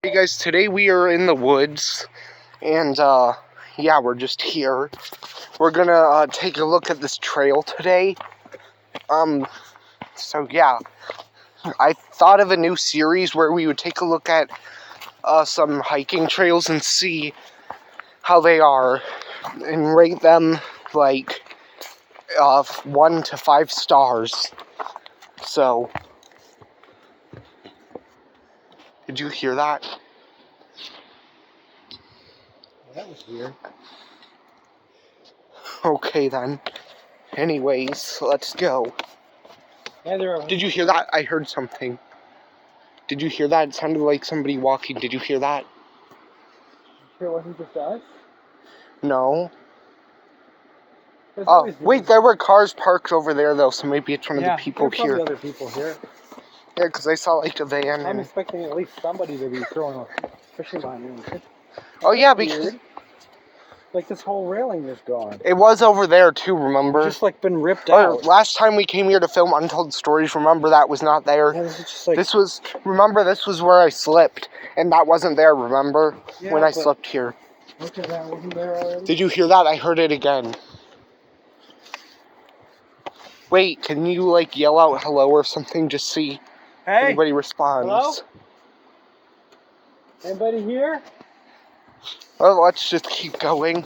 Hey guys, today we are in the woods, and yeah, we're just here. We're gonna take a look at this trail today. So yeah, I thought of a new series where we would take a look at some hiking trails and see how they are, and rate them like 1 to 5 stars. So, did you hear that? That was weird. Okay then. Anyways, let's go. Yeah, Did you hear that? I heard something. Did you hear that? It sounded like somebody walking. Did you hear that? Sure it wasn't just us? No. There's Oh, always wait, there were cars parked over there, though, so maybe it's one of the people there are here. probably other people here. Yeah, because I saw, like, a van. I'm expecting at least somebody to be throwing a fishing line in. Oh, yeah, because weird. Like, this whole railing is gone. it was over there, too, remember? It's just, like, been ripped Or out. last time we came here to film Untold Stories, remember that was not there? Yeah, this is just like... Remember, this was where I slipped, and that wasn't there, remember? Yeah, when I slipped here. Okay, that wasn't there already? Did you hear that? I heard it again. Wait, can you, like, yell out hello or something? Just see if anybody responds. Hello? Anybody here? Well, let's just keep going.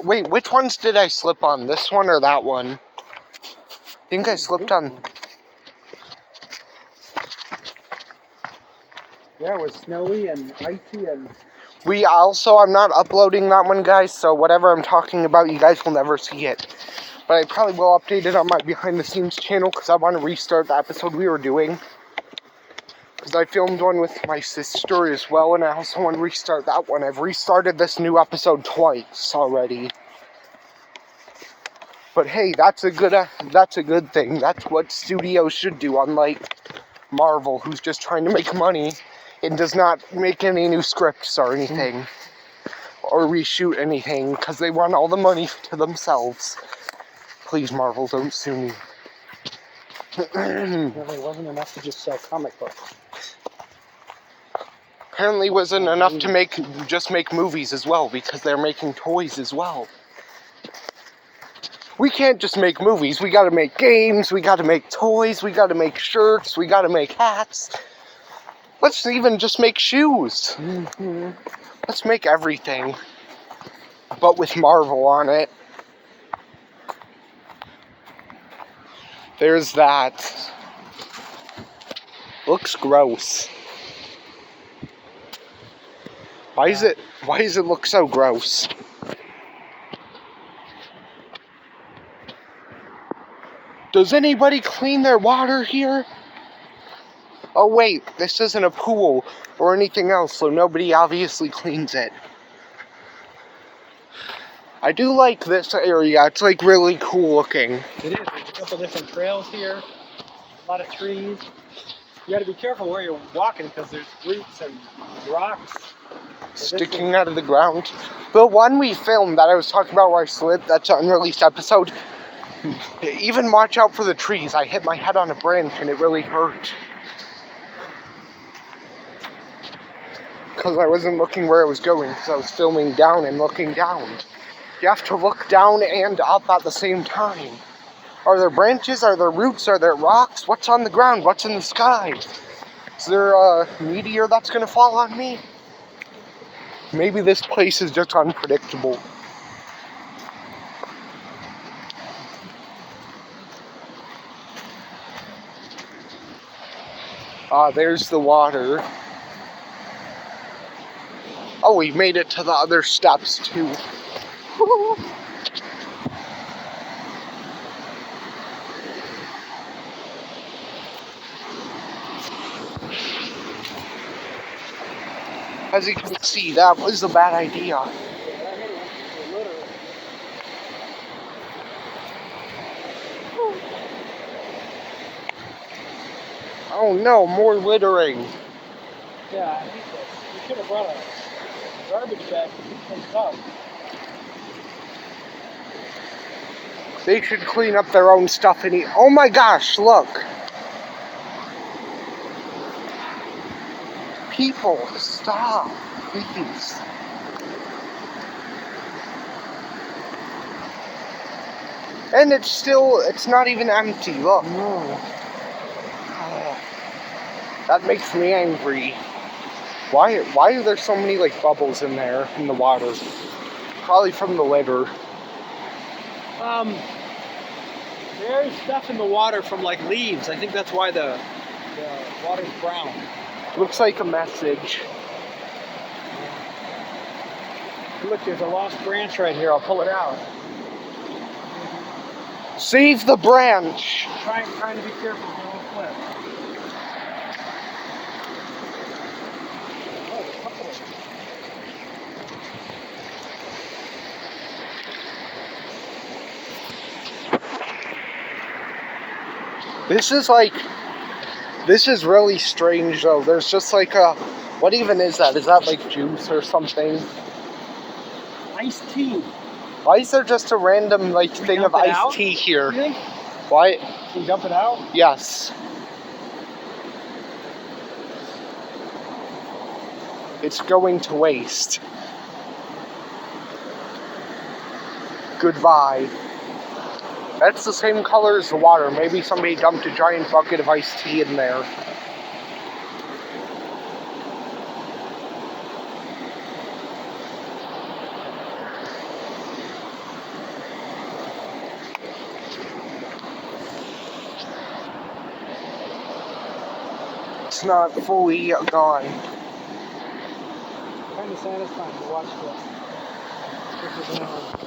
Wait, which ones did I slip on? This one or that one? I think I slipped on... Yeah, it was snowy and icy and... I'm not uploading that one, guys, so whatever I'm talking about, you guys will never see it. But I probably will update it on my behind the scenes channel, because I want to restart the episode we were doing. Because I filmed one with my sister as well, and I also want to restart that one. I've restarted this new episode twice already. But hey, that's a good thing. That's what studios should do, unlike Marvel, who's just trying to make money and does not make any new scripts or anything. Or reshoot anything, because they want all the money to themselves. Please, Marvel, don't sue me. Really wasn't enough to just sell comic books. Apparently wasn't enough to just make movies as well, because they're making toys as well. We can't just make movies, we gotta make games, we gotta make toys, we gotta make shirts, we gotta make hats. Let's even just make shoes. Let's make everything, but with Marvel on it. There's that. Looks gross. Why does it look so gross? Does anybody clean their water here? Oh wait, this isn't a pool or anything else, so nobody obviously cleans it. I do like this area, it's like really cool looking. It is, there's a couple different trails here, a lot of trees. You gotta be careful where you're walking because there's roots and rocks sticking out of the ground. The one we filmed that I was talking about where I slipped, that's an unreleased episode. Even watch out for the trees. I hit my head on a branch and it really hurt. Because I wasn't looking where I was going, because I was filming down and looking down. You have to look down and up at the same time. Are there branches? Are there roots? Are there rocks? What's on the ground? What's in the sky? Is there a meteor that's going to fall on me? Maybe this place is just unpredictable. There's the water. Oh, we made it to the other steps too. As you can see, that was a bad idea. Oh no, more littering. Yeah, I think so. We should have brought a garbage bag to pick things up. They should clean up their own stuff and eat. Oh my gosh, look. people, stop, please. And it's not even empty, look. No. Oh, that makes me angry. Why are there so many like bubbles in there in the water? Probably from the litter. There's stuff in the water from like leaves. I think that's why the water's brown. Looks like a message. Look, there's a lost branch right here. I'll pull it out. Save the branch! Trying to be careful, you won't flip. Oh, a couple of them. This is really strange though. There's just like what even is that? Is that like juice or something? Iced tea. Why is there just a random like Can we thing dump of it iced out? tea You here? think? Why? Can you dump it out? Yes. It's going to waste. Goodbye. That's the same color as the water. Maybe somebody dumped a giant bucket of iced tea in there. It's not fully gone. Kind of satisfying to watch this. Trickle down.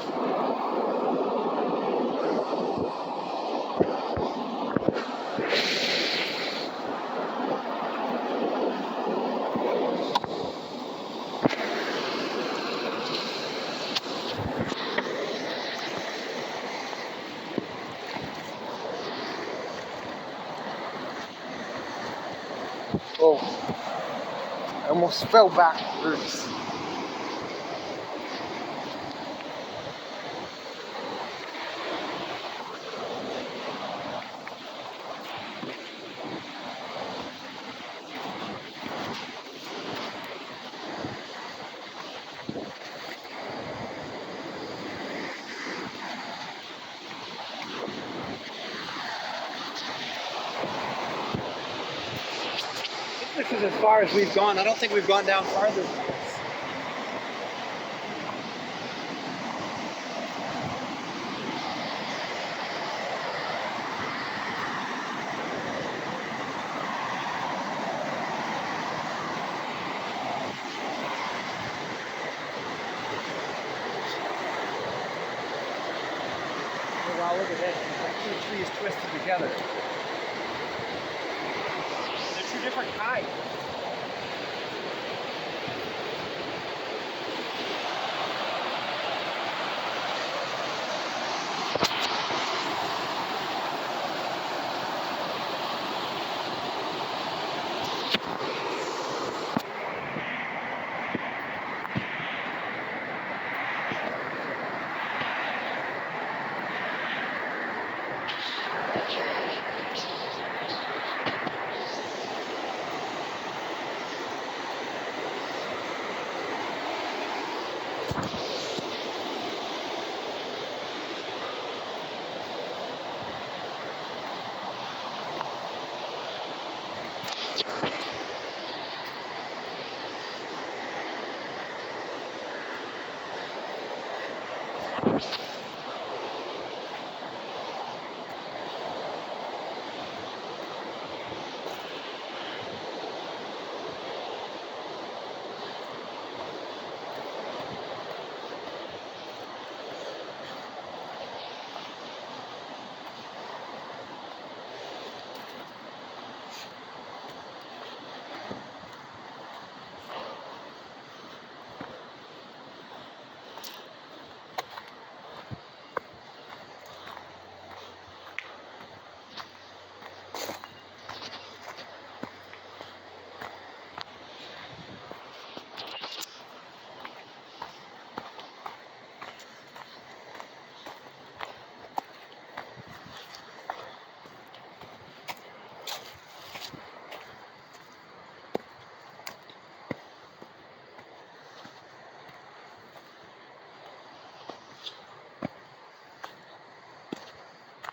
Oh, I almost fell backwards. This is as far as we've gone. I don't think we've gone down farther than this. Oh, wow, look at this. It's like two trees twisted together. They're two different kinds.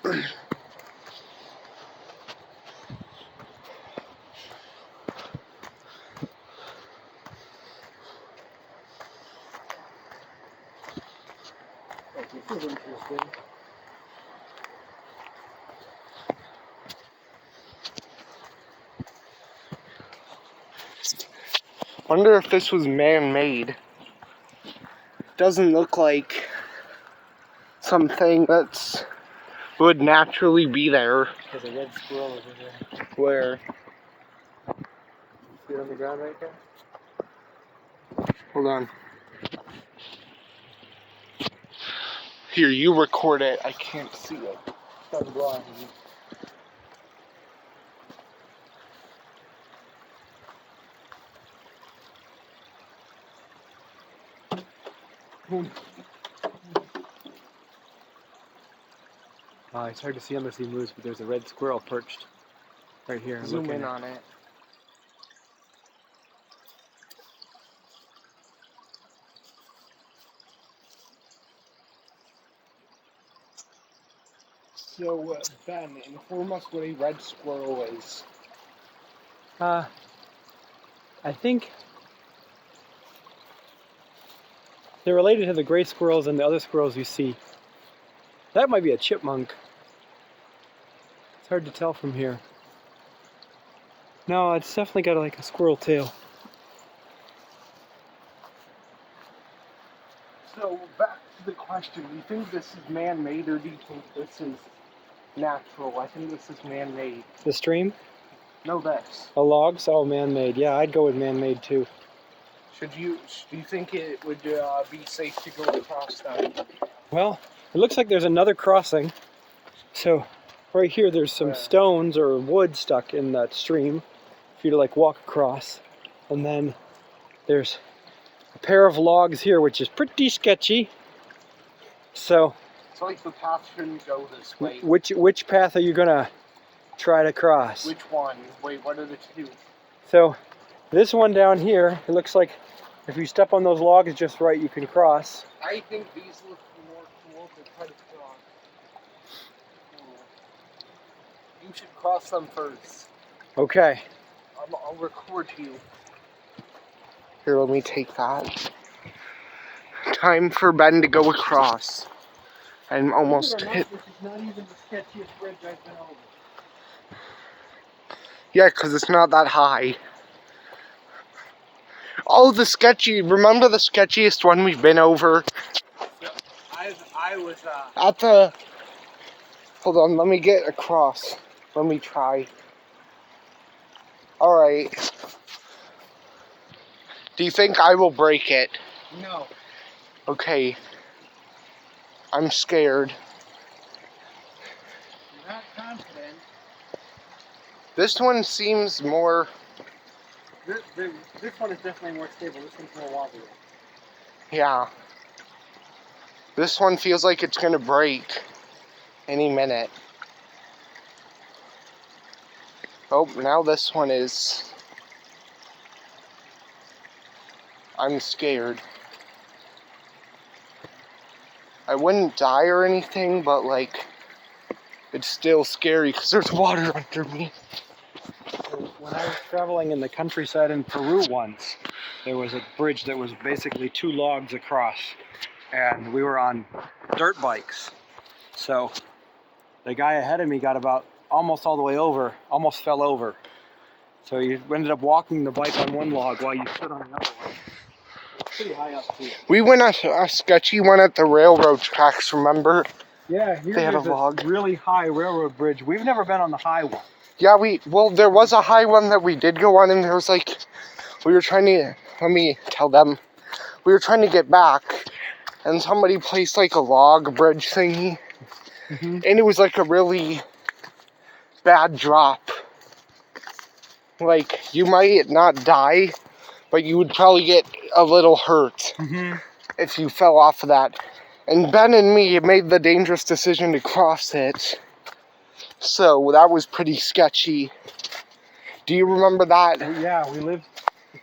This is interesting. Wonder if this was man-made. Doesn't look like something that's would naturally be there. There's a red squirrel over there. Where? See it on the ground right there? Hold on. Here, you record it. I can't see it. It's blind. It's hard to see unless he moves, but there's a red squirrel perched right here. Zoom in on it. So, Ben, inform us what a red squirrel is. I think they're related to the gray squirrels and the other squirrels you see. That might be a chipmunk. It's hard to tell from here. No, it's definitely got like a squirrel tail. So, back to the question. Do you think this is man-made or do you think this is natural? I think this is man-made. The stream? No, this. A log? So man-made. Yeah, I'd go with man-made too. Do you think it would be safe to go across that? Well, it looks like there's another crossing. So right here there's some stones or wood stuck in that stream for you to like walk across. And then there's a pair of logs here, which is pretty sketchy. So It's like the path shouldn't go this way. which path are you gonna try to cross? Which one? Wait, what are the two? So this one down here, it looks like if you step on those logs just right, you can cross. I think these look more cool to try to cross. You should cross them first. Okay. I'll record you. Here, let me take that. Time for Ben to go across. I'm almost hit. This is not even the sketchiest bridge I've been over. Yeah, because it's not that high. Oh, remember the sketchiest one we've been over? I was, At the... Hold on, let me get across. Let me try. Alright. Do you think I will break it? No. Okay. I'm scared. You're not confident. This one seems more... This one is definitely more stable. This one's more wobbly. Yeah. This one feels like it's gonna break any minute. Oh, now this one is... I'm scared. I wouldn't die or anything, but like, it's still scary because there's water under me. When I was traveling in the countryside in Peru once, there was a bridge that was basically two logs across, and we were on dirt bikes. So the guy ahead of me got about almost all the way over, almost fell over. So you ended up walking the bike on one log while you stood on the other one. It's pretty high up too. We went on a sketchy one at the railroad tracks, remember? Yeah, here They had a there's log. this really high railroad bridge. We've never been on the high one. Yeah, there was a high one that we did go on, and there was like, we were trying to, let me tell them, we were trying to get back, and somebody placed like a log bridge thingy, and it was like a really bad drop. Like, you might not die, but you would probably get a little hurt if you fell off of that. And Ben and me made the dangerous decision to cross it. So that was pretty sketchy. Do you remember that? Yeah, we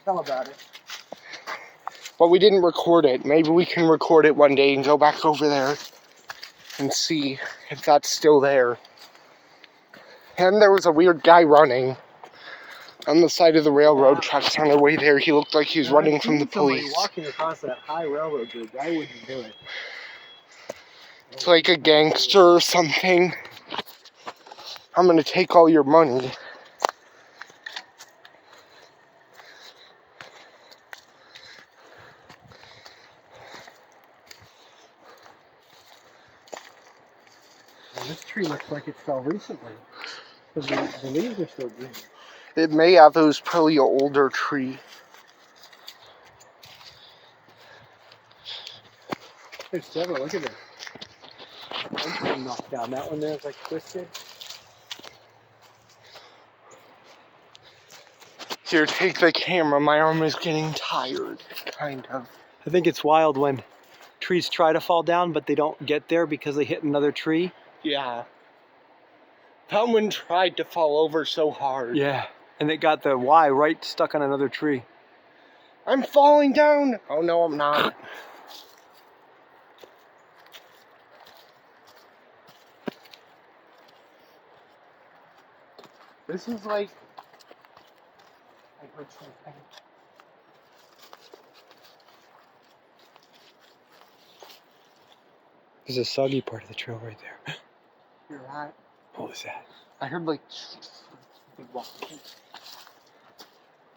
tell about it. But we didn't record it. Maybe we can record it one day and go back over there. and see if that's still there. And there was a weird guy running on the side of the railroad tracks on our way there. He looked like he was running from the police. Walking across that high railroad bridge, I wouldn't do it. It's like a gangster or something. I'm gonna take all your money. Well, this tree looks like it fell recently. Because the leaves are still green. It may have. It was probably an older tree. There's several. Look at this. One's been knocked down. That one there is like twisted. Here, take the camera. My arm is getting tired, kind of. I think it's wild when trees try to fall down, but they don't get there because they hit another tree. Yeah. That one tried to fall over so hard. Yeah, and it got the Y right stuck on another tree. I'm falling down! Oh no, I'm not. This is like... I heard something. There's a soggy part of the trail right there. Hear that? What was that? I heard like... walking.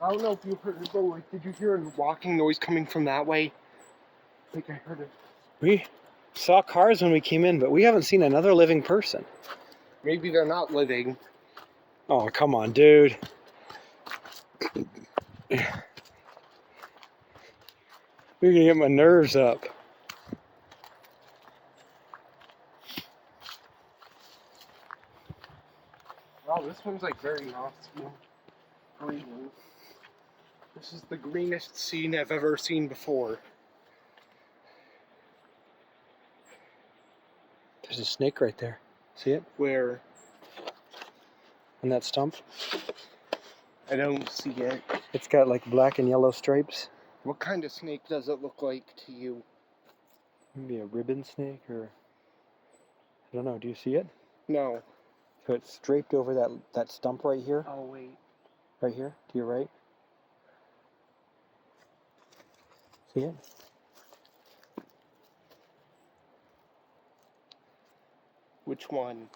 I don't know if you heard it, but like, did you hear a walking noise coming from that way? I think I heard it. We saw cars when we came in, but we haven't seen another living person. Maybe they're not living. Oh, come on, dude. You're gonna get my nerves up. Wow, this one's like very awesome. Green. This is the greenest scene I've ever seen before. There's a snake right there. See it? Where? On that stump? I don't see it. It's got like black and yellow stripes. What kind of snake does it look like to you? Maybe a ribbon snake or... I don't know. Do you see it? No. So it's draped over that stump right here. Oh, wait. Right here, to your right. See it? Which one?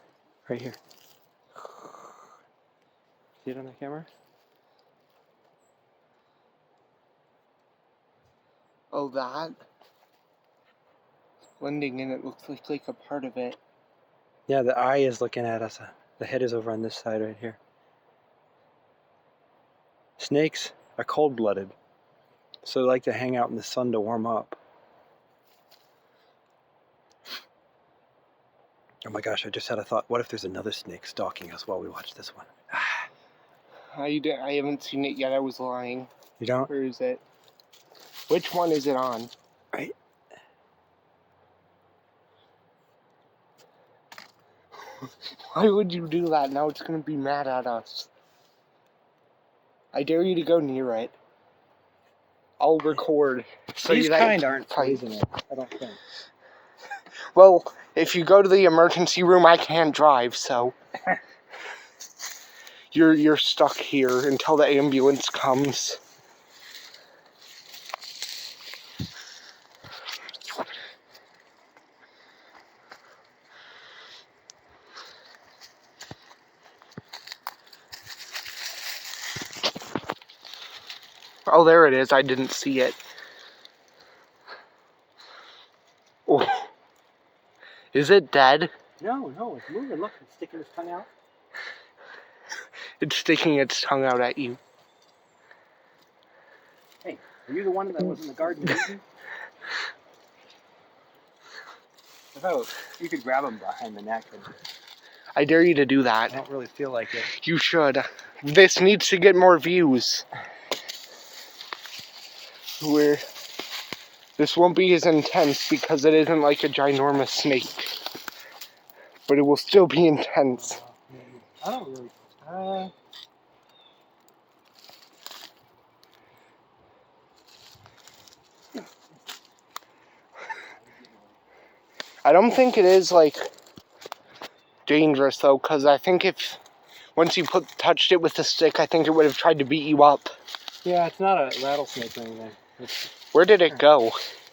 Right here. See it on the camera? Oh, that? Blending in, it looks like a part of it. Yeah, the eye is looking at us. The head is over on this side right here. Snakes are cold-blooded, so they like to hang out in the sun to warm up. Oh my gosh, I just had a thought. What if there's another snake stalking us while we watch this one? I haven't seen it yet. I was lying. You don't? Where is it? Which one is it on? Right. Why would you do that? Now it's going to be mad at us. I dare you to go near it. I'll record. So These that kind aren't poisonous, I don't think. Well, if you go to the emergency room, I can't drive, so... You're stuck here until the ambulance comes. Oh, there it is. I didn't see it. Oh. Is it dead? No, it's moving. Look, it's sticking its tongue out. It's sticking its tongue out at you. Hey, are you the one that was in the garden eating? I thought you could grab him behind the neck. And I dare you to do I that. don't really feel like it. You should. This needs to get more views. This won't be as intense because it isn't like a ginormous snake. But it will still be intense. I don't really... I don't think it is, like, dangerous, though, because I think once you touched it with the stick, I think it would have tried to beat you up. Yeah, it's not a rattlesnake or anything. Where did it go?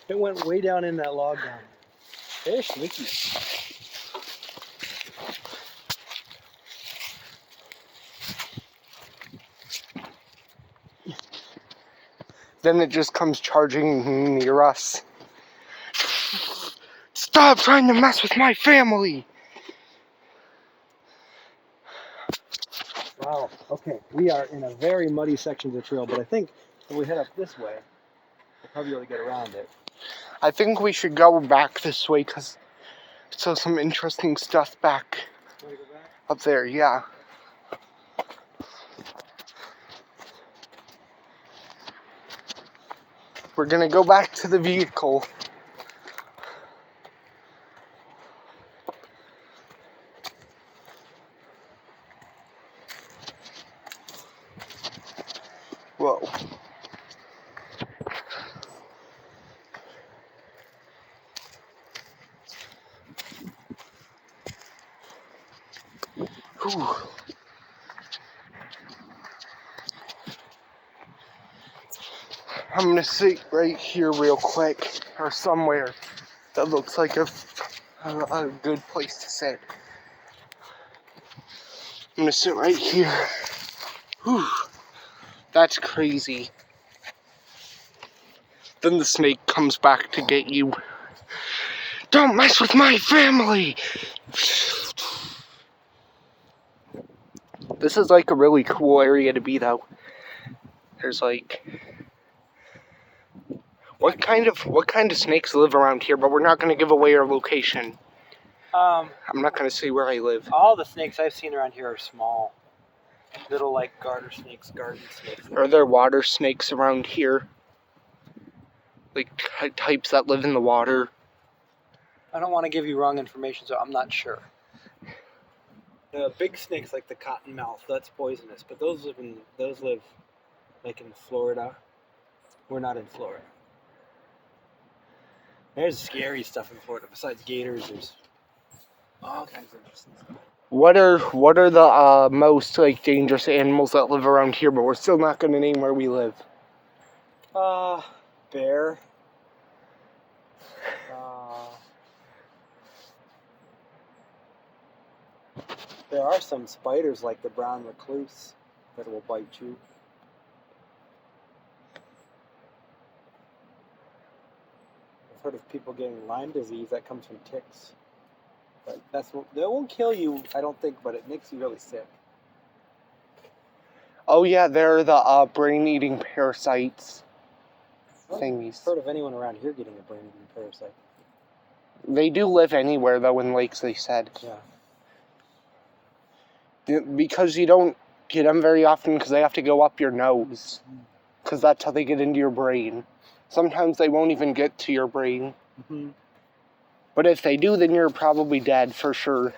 It went way down in that log down there. There's Sneaky. Then it just comes charging near us. Stop trying to mess with my family! Wow, okay. We are in a very muddy section of the trail, but I think if we head up this way, we'll probably be able to get around it. I think we should go back this way, because so some interesting stuff back Want to go back? up there, yeah. We're gonna go back to the vehicle. Whoa. Whew. I'm gonna sit right here real quick, or somewhere that looks like a good place to sit. I'm gonna sit right here. Whew. That's crazy. Then the snake comes back to get you. Don't mess with my family! This is like a really cool area to be, though. There's like... What kind of snakes live around here? But we're not going to give away our location. I'm not going to say where I live. All the snakes I've seen around here are small. Little, like, garter snakes, garden snakes. Are there water snakes around here? Like, types that live in the water? I don't want to give you wrong information, so I'm not sure. The big snakes, like the cottonmouth, that's poisonous. But those live, like, in Florida. We're not in Florida. There's scary stuff in Florida. Besides gators, there's all kinds of interesting stuff. What are the most, like, dangerous animals that live around here? But we're still not going to name where we live. Bear. There are some spiders like the brown recluse that will bite you. I've heard of people getting Lyme disease that comes from ticks. But that won't kill you, I don't think, but it makes you really sick. Oh yeah, they're the brain-eating parasites thingies. I've heard of anyone around here getting a brain-eating parasite. They do live anywhere, though, in lakes, they said. Yeah. Because you don't get them very often, because they have to go up your nose. Because that's how they get into your brain. Sometimes they won't even get to your brain. Mm-hmm. But if they do, then you're probably dead, for sure.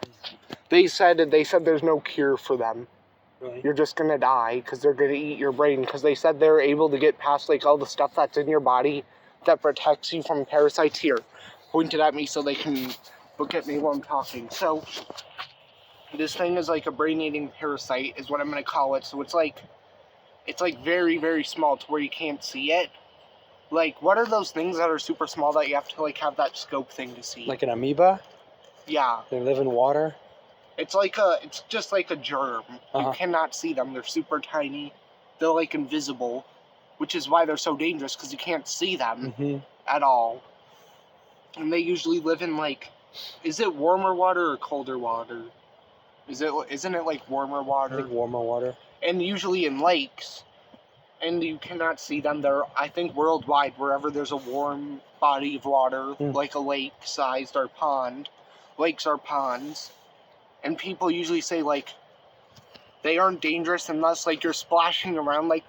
They said there's no cure for them. Really? You're just gonna die, because they're gonna eat your brain. Because they said they're able to get past, like, all the stuff that's in your body that protects you from parasites. Here, pointed at me so they can look at me while I'm talking. So, this thing is like a brain-eating parasite, is what I'm gonna call it. So it's like very, very small to where you can't see it. Like, what are those things that are super small that you have to, like, have that scope thing to see? Like an amoeba? Yeah. They live in water? It's just like a germ. You cannot see them. They're super tiny. They're, like, invisible, which is why they're so dangerous, because you can't see them at all. And they usually live in, like, is it warmer water or colder water? Isn't it like warmer water? I think warmer water. And usually in lakes. And you cannot see them. They're, I think, worldwide, wherever there's a warm body of water, like a lake-sized or pond. Lakes are ponds. And people usually say, like, they aren't dangerous unless, like, you're splashing around, like,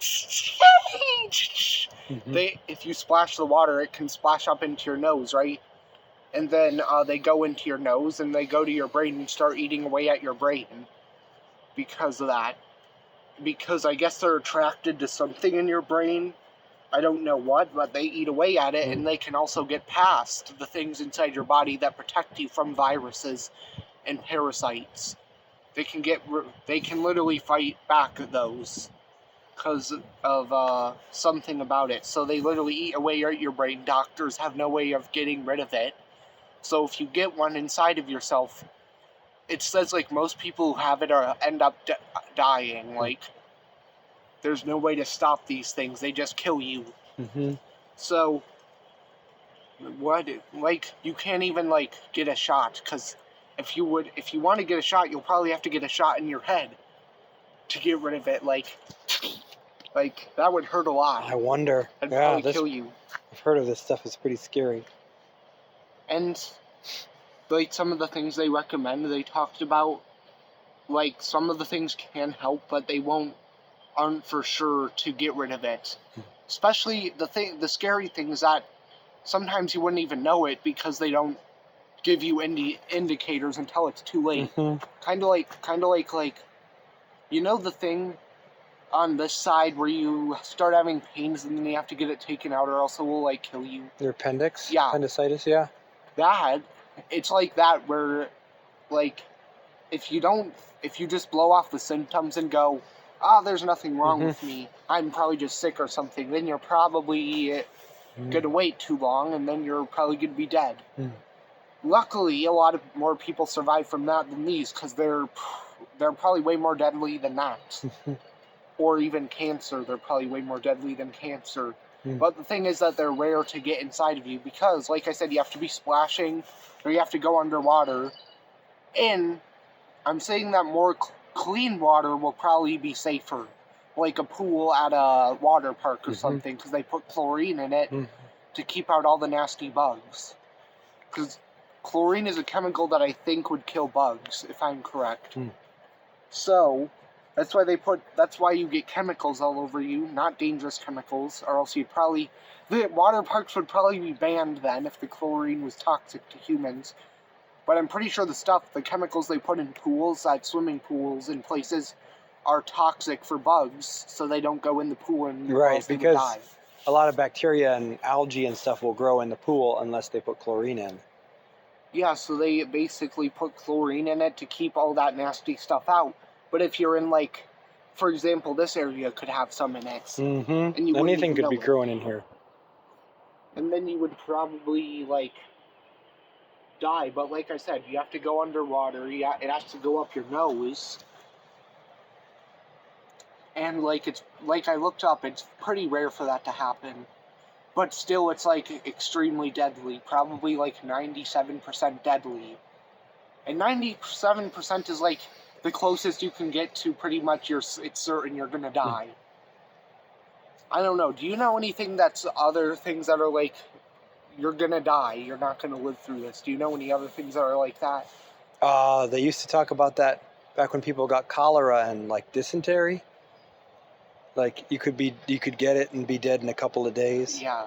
if you splash the water, it can splash up into your nose, right? And then they go into your nose, and they go to your brain and start eating away at your brain because of that. Because I guess they're attracted to something in your brain, I don't know what, but they eat away at it, and they can also get past the things inside your body that protect you from viruses and parasites. They can literally fight back those because of something about it. So they literally eat away at your brain. Doctors have no way of getting rid of it. So if you get one inside of yourself, it says like most people who have it end up dying. Like there's no way to stop these things; they just kill you. Mm-hmm. So what? Like you can't even like get a shot because if you want to get a shot, you'll probably have to get a shot in your head to get rid of it. Like that would hurt a lot. I wonder. It'd Yeah, probably kill you. I've heard of this stuff. It's pretty scary. And like some of the things they recommend, they talked about like some of the things can help, but they aren't for sure to get rid of it. Especially the scary thing is that sometimes you wouldn't even know it because they don't give you indicators until it's too late. Mm-hmm. Kind of like you know the thing on this side where you start having pains and then you have to get it taken out or else it will like kill you. Your appendix? Yeah. Appendicitis, yeah. It's like that where like if you just blow off the symptoms and go, there's nothing wrong with me, I'm probably just sick or something, then you're probably gonna wait too long and then you're probably gonna be dead. Luckily, a lot of more people survive from that than these because they're probably way more deadly than that. Or even cancer, they're probably way more deadly than cancer. But the thing is that they're rare to get inside of you because, like I said, you have to be splashing or you have to go underwater. And I'm saying that more clean water will probably be safer. Like a pool at a water park or something because they put chlorine in it to keep out all the nasty bugs. Because chlorine is a chemical that I think would kill bugs, if I'm correct. So that's why you get chemicals all over you, not dangerous chemicals, or else the water parks would probably be banned then if the chlorine was toxic to humans. But I'm pretty sure the chemicals they put in pools, like swimming pools and places, are toxic for bugs, so they don't go in the pool and right, they because would die. A lot of bacteria and algae and stuff will grow in the pool unless they put chlorine in. Yeah, so they basically put chlorine in it to keep all that nasty stuff out. But if you're in, like, for example, this area could have some in it. And anything could be growing in here. And then you would probably, like, die. But like I said, you have to go underwater. It has to go up your nose. And, like I looked up, it's pretty rare for that to happen. But still, it's, like, extremely deadly. Probably, like, 97% deadly. And 97% is, like, the closest you can get to pretty much it's certain you're gonna die. I don't know. Do you know anything that's other things that are, like, you're gonna die, you're not gonna live through this? Do you know any other things that are like that? They used to talk about that back when people got cholera and, like, dysentery. Like, you could get it and be dead in a couple of days. Yeah.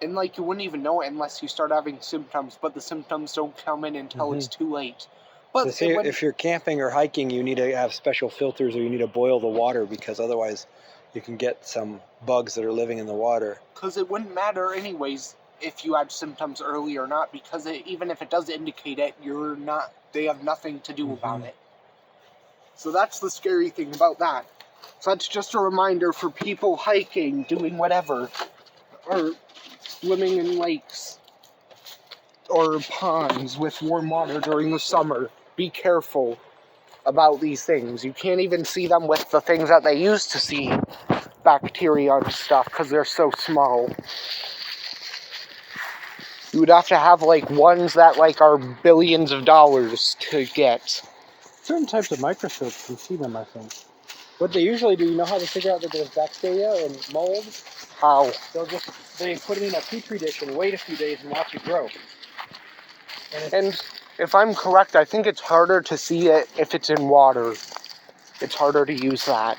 And, like, you wouldn't even know it unless you start having symptoms, but the symptoms don't come in until it's too late. But so if you're camping or hiking, you need to have special filters or you need to boil the water because otherwise you can get some bugs that are living in the water. Because it wouldn't matter anyways if you had symptoms early or not, because even if it does indicate it, they have nothing to do about it. So that's the scary thing about that. So that's just a reminder for people hiking, doing whatever, or swimming in lakes or ponds with warm water during the summer. Be careful about these things. You can't even see them with the things that they used to see, bacteria and stuff, because they're so small. You would have to have, like, ones that, like, are billions of dollars to get. Certain types of microscopes can see them, I think. What they usually do, you know how they figure out that there's bacteria and mold? How? They put it in a petri dish and wait a few days and watch it grow. And if I'm correct, I think it's harder to see it if it's in water. It's harder to use that.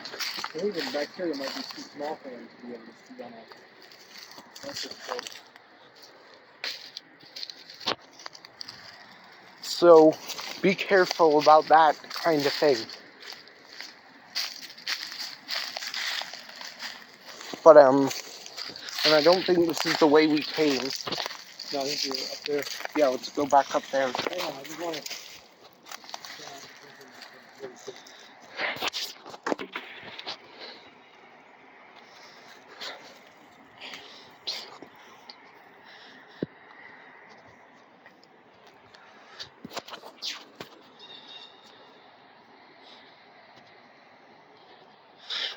Even bacteria might be too small for them to be able to see on a microscope. So be careful about that kind of thing. but and I don't think this is the way we came. No, I think you're up there. Yeah, let's go back up there. Hang on, I just want to.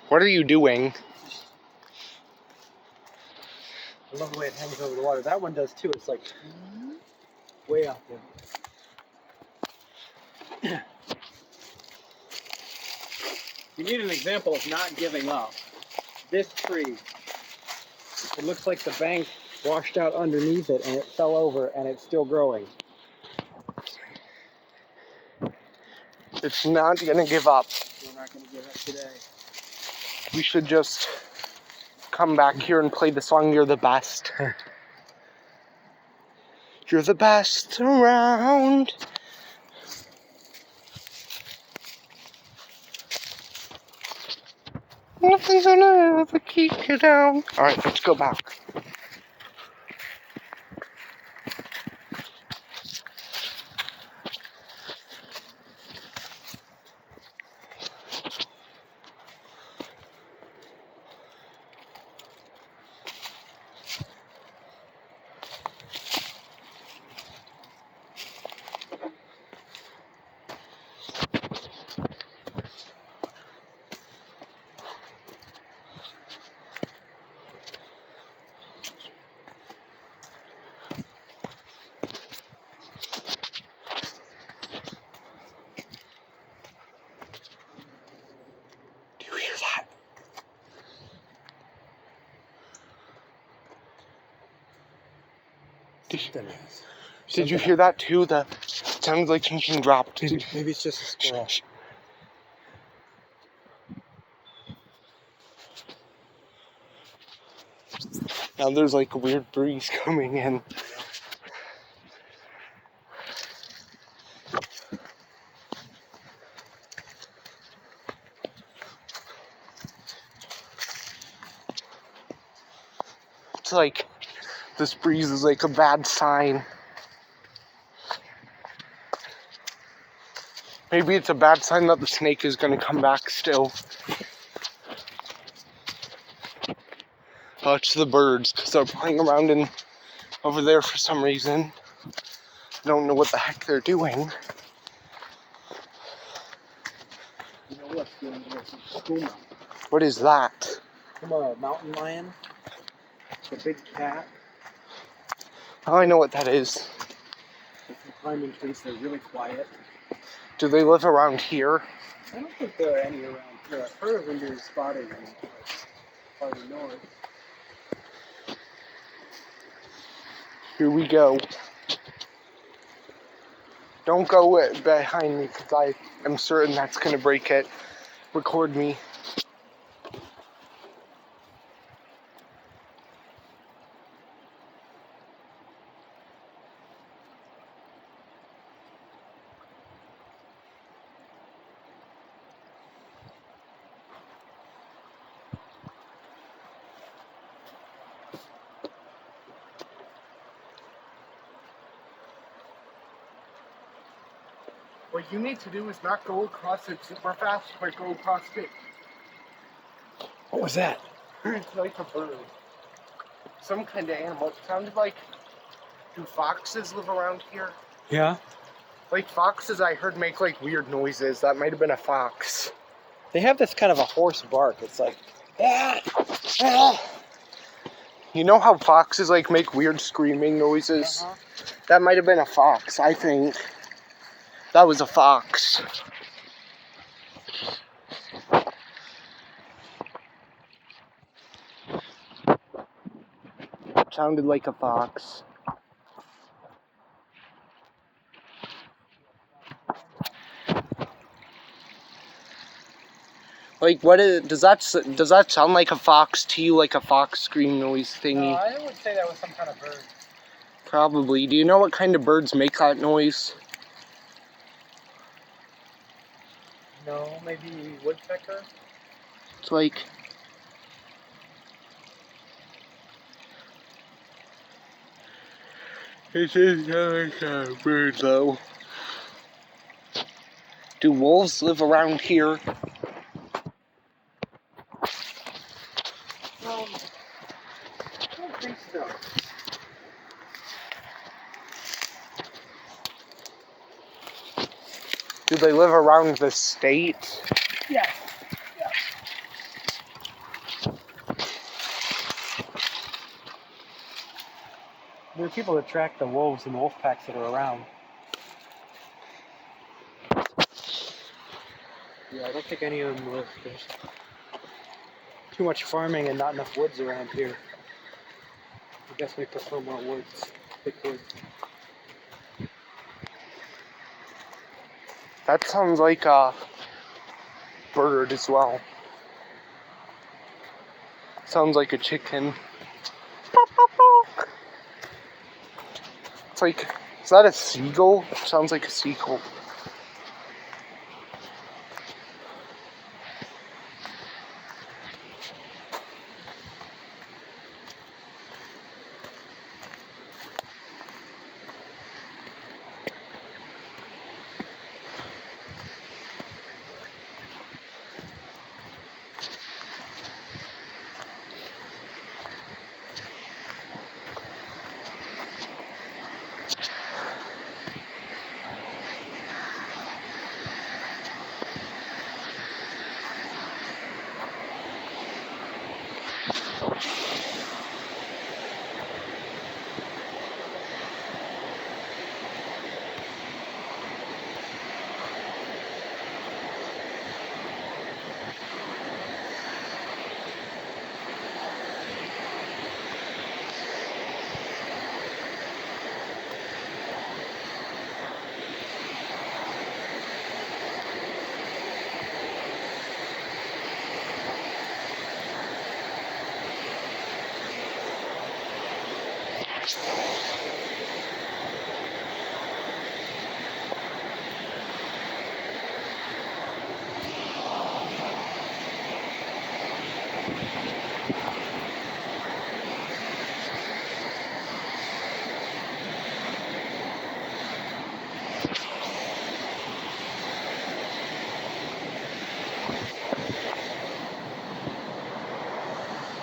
What are you doing? I love the way it hangs over the water. That one does too. It's like way out there. You need an example of not giving up. This tree, it looks like the bank washed out underneath it and it fell over and it's still growing. It's not gonna give up. We're not going to give up today. We should just come back here and play the song You're the Best. You're the best around. Nothing's gonna ever keep you down. Alright, let's go back. Do you hear that? Did you hear that too? It sounds like something dropped. Maybe it's just a squirrel. Now there's like a weird breeze coming in. It's like this breeze is like a bad sign. Maybe it's a bad sign that the snake is gonna come back still. Oh, it's the birds, because they're playing around over there for some reason. I don't know what the heck they're doing. You know what's doing this? Skooma. What is that? From a mountain lion. The big cat. Oh, I know what that is. They can climb in trees. They're really quiet. Do they live around here? I don't think there are any around here. I've heard of them being spotted in farther north. Here we go. Don't go behind me, because I am certain that's going to break it. Record me. What you need to do is not go across it super fast, but go across it. What was that? It's like a bird. Some kind of animal. It sounded like, do foxes live around here? Yeah. Like foxes I heard make like weird noises. That might have been a fox. They have this kind of a hoarse bark. It's like, You know how foxes like make weird screaming noises? Uh-huh. That might have been a fox, I think. That was a fox. Sounded like a fox. Like, does that sound like a fox to you, like a fox scream noise thingy? No, I would say that was some kind of bird. Probably. Do you know what kind of birds make that noise? No, maybe woodpecker? It's like, It is like a bird, though. Do wolves live around here? I don't think so. Do they live around the state? Yeah. There are people that track the wolves and wolf packs that are around. Yeah, I don't think any of them live. There's too much farming and not enough woods around here. I guess we prefer more woods, thick woods. That sounds like a bird as well. Sounds like a chicken. It's like, is that a seagull? Sounds like a seagull.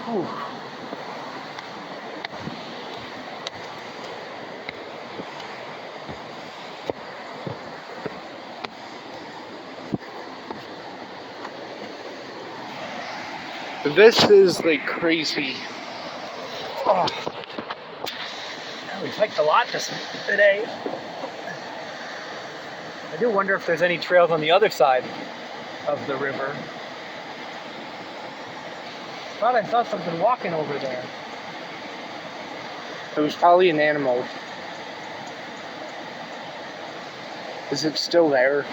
Whew. This is like crazy. Oh. We've hiked a lot today. I do wonder if there's any trails on the other side of the river. Thought I saw something walking over there. It was probably an animal. Is it still there?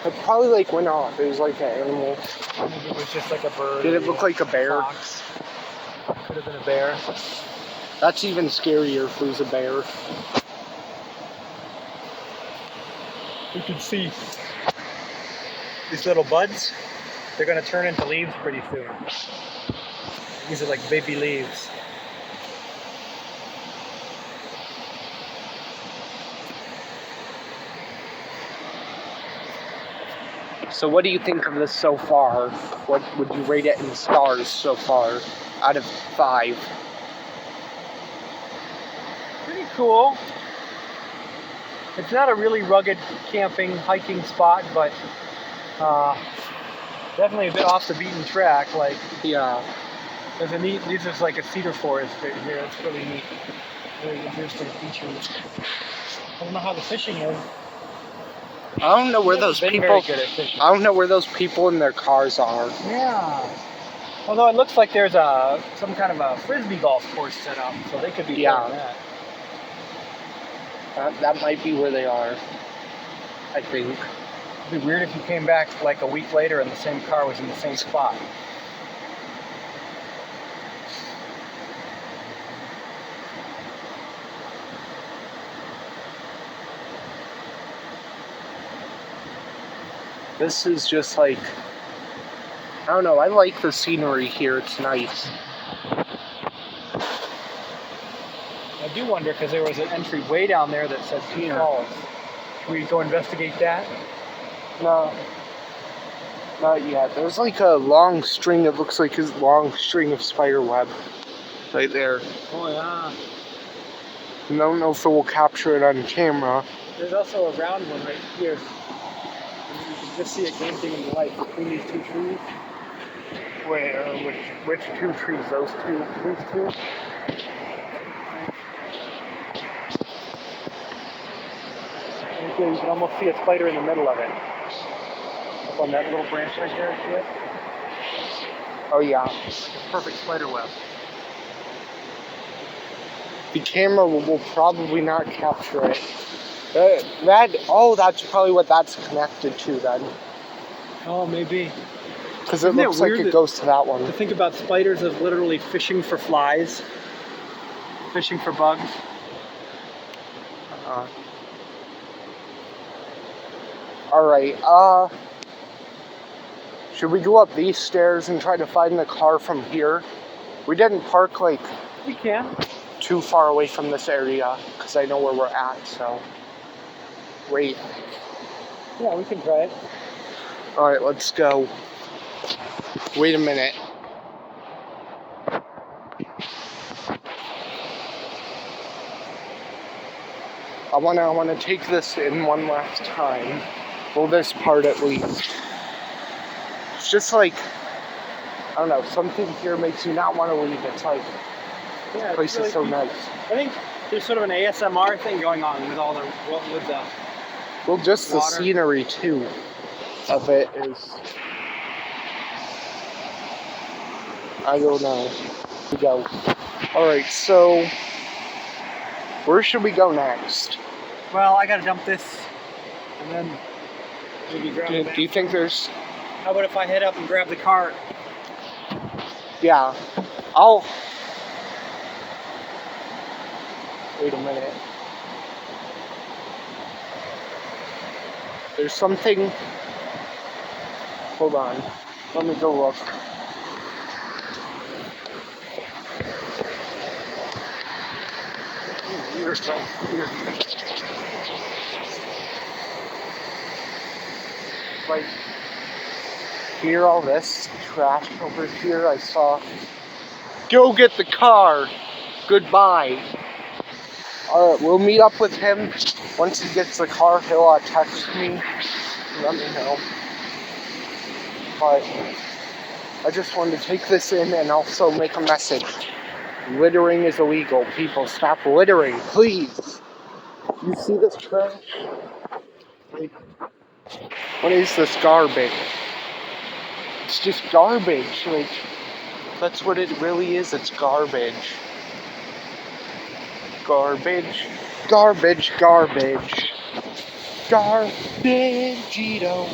It probably like went off. It was like an animal. Maybe it was just like a bird. Did it look like a bear? Fox. Could have been a bear. That's even scarier if it was a bear. You can see these little buds. They're going to turn into leaves pretty soon. These are like baby leaves. So what do you think of this so far? What would you rate it in stars so far out of 5? Pretty cool. It's not a really rugged camping, hiking spot, but definitely a bit off the beaten track. Like, Yeah. there's a neat, this is like a cedar forest right here. It's really neat. Really interesting features. I don't know how the fishing is. I don't know where those Been people. very good at fishing. I don't know where those people in their cars are. Yeah. Although it looks like there's some kind of a frisbee golf course set up, so they could be playing that. That might be where they are. I think. It'd be weird if you came back like a week later and the same car was in the same spot. This is just like, I don't know, I like the scenery here, it's nice. I do wonder because there was an entry way down there that said Teen Yeah. Falls. Can we go investigate that? No. Not yet. There's like a long string, it looks like a long string of spider web right there. Oh yeah. I don't know if it will capture it on camera. There's also a round one right here. And you can just see it glinting in the light between these two trees. Where? Which two trees? Those two? These two? Right there, you can almost see a spider in the middle of it. Up on that little branch right there, see it? Oh yeah. Perfect spider web. The camera will probably not capture it. That's probably what that's connected to then. Oh, maybe. Because it Isn't it looks like weird it that- goes to that To one. think about spiders as literally fishing for flies, fishing for bugs. Alright, should we go up these stairs and try to find the car from here? We didn't park like We can. too far away from this area because I know where we're at, so. Wait. Yeah, we can try it. Alright, let's go. Wait a minute. I wanna take this in one last time. Well, this part at least. It's just like, I don't know, something here makes you not want to leave. It's like, Yeah, the place is so nice. I think there's sort of an ASMR thing going on with all the Well, just the water. scenery too of it is. I don't know. We go. Alright, so where should we go next? Well, I gotta dump this, and then maybe grab Do you think there's. How about if I head up and grab the cart? Yeah. I'll. Wait a minute. There's something. Hold on. Let me go look. Here's some. Here. Like, hear all this trash over here? I saw. Go get the car. Goodbye. Alright, we'll meet up with him. Once he gets the car, he'll text me. Let me know. But I just wanted to take this in and also make a message. Littering is illegal. People, stop littering, please. You see this trash? Like, what is this garbage? It's just garbage. Like, that's what it really is. It's garbage. Garbage. Garbage. Garbage. Garbage-ito.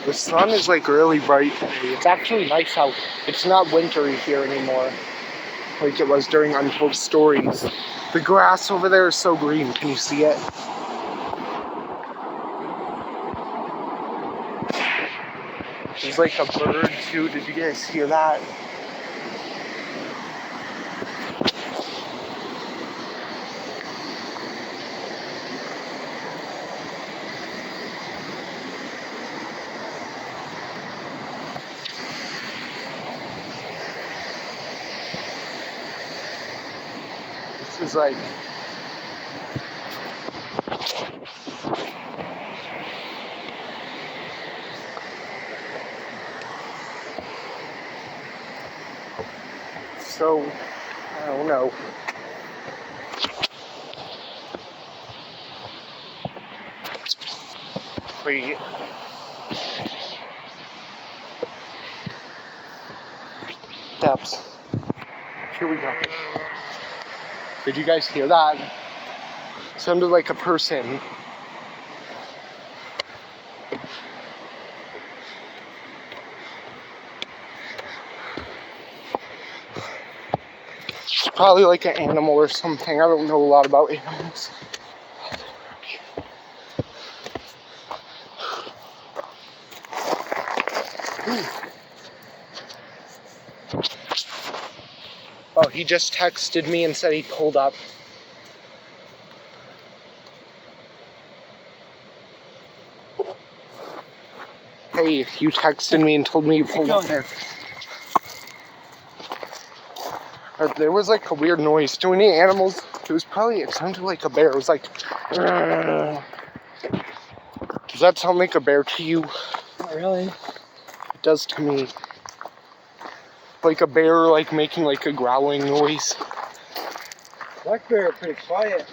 The sun is like really bright today. It's actually nice out. It's not wintry here anymore, like it was during Untold Stories. The grass over there is so green. Can you see it? There's like a bird too. Did you guys hear that? This is like. So, I don't know. Wait. Steps. Here we go. Did you guys hear that? Sounded like a person. It's probably like an animal or something. I don't know a lot about animals. Oh, he just texted me and said he pulled up. Hey, you texted me and told me you pulled up there. There was like a weird noise. Do any animals? It sounded like a bear. It was like, "Grrr." Does that sound like a bear to you? Not really. It does to me. Like a bear, like making like a growling noise. Black bear are pretty quiet.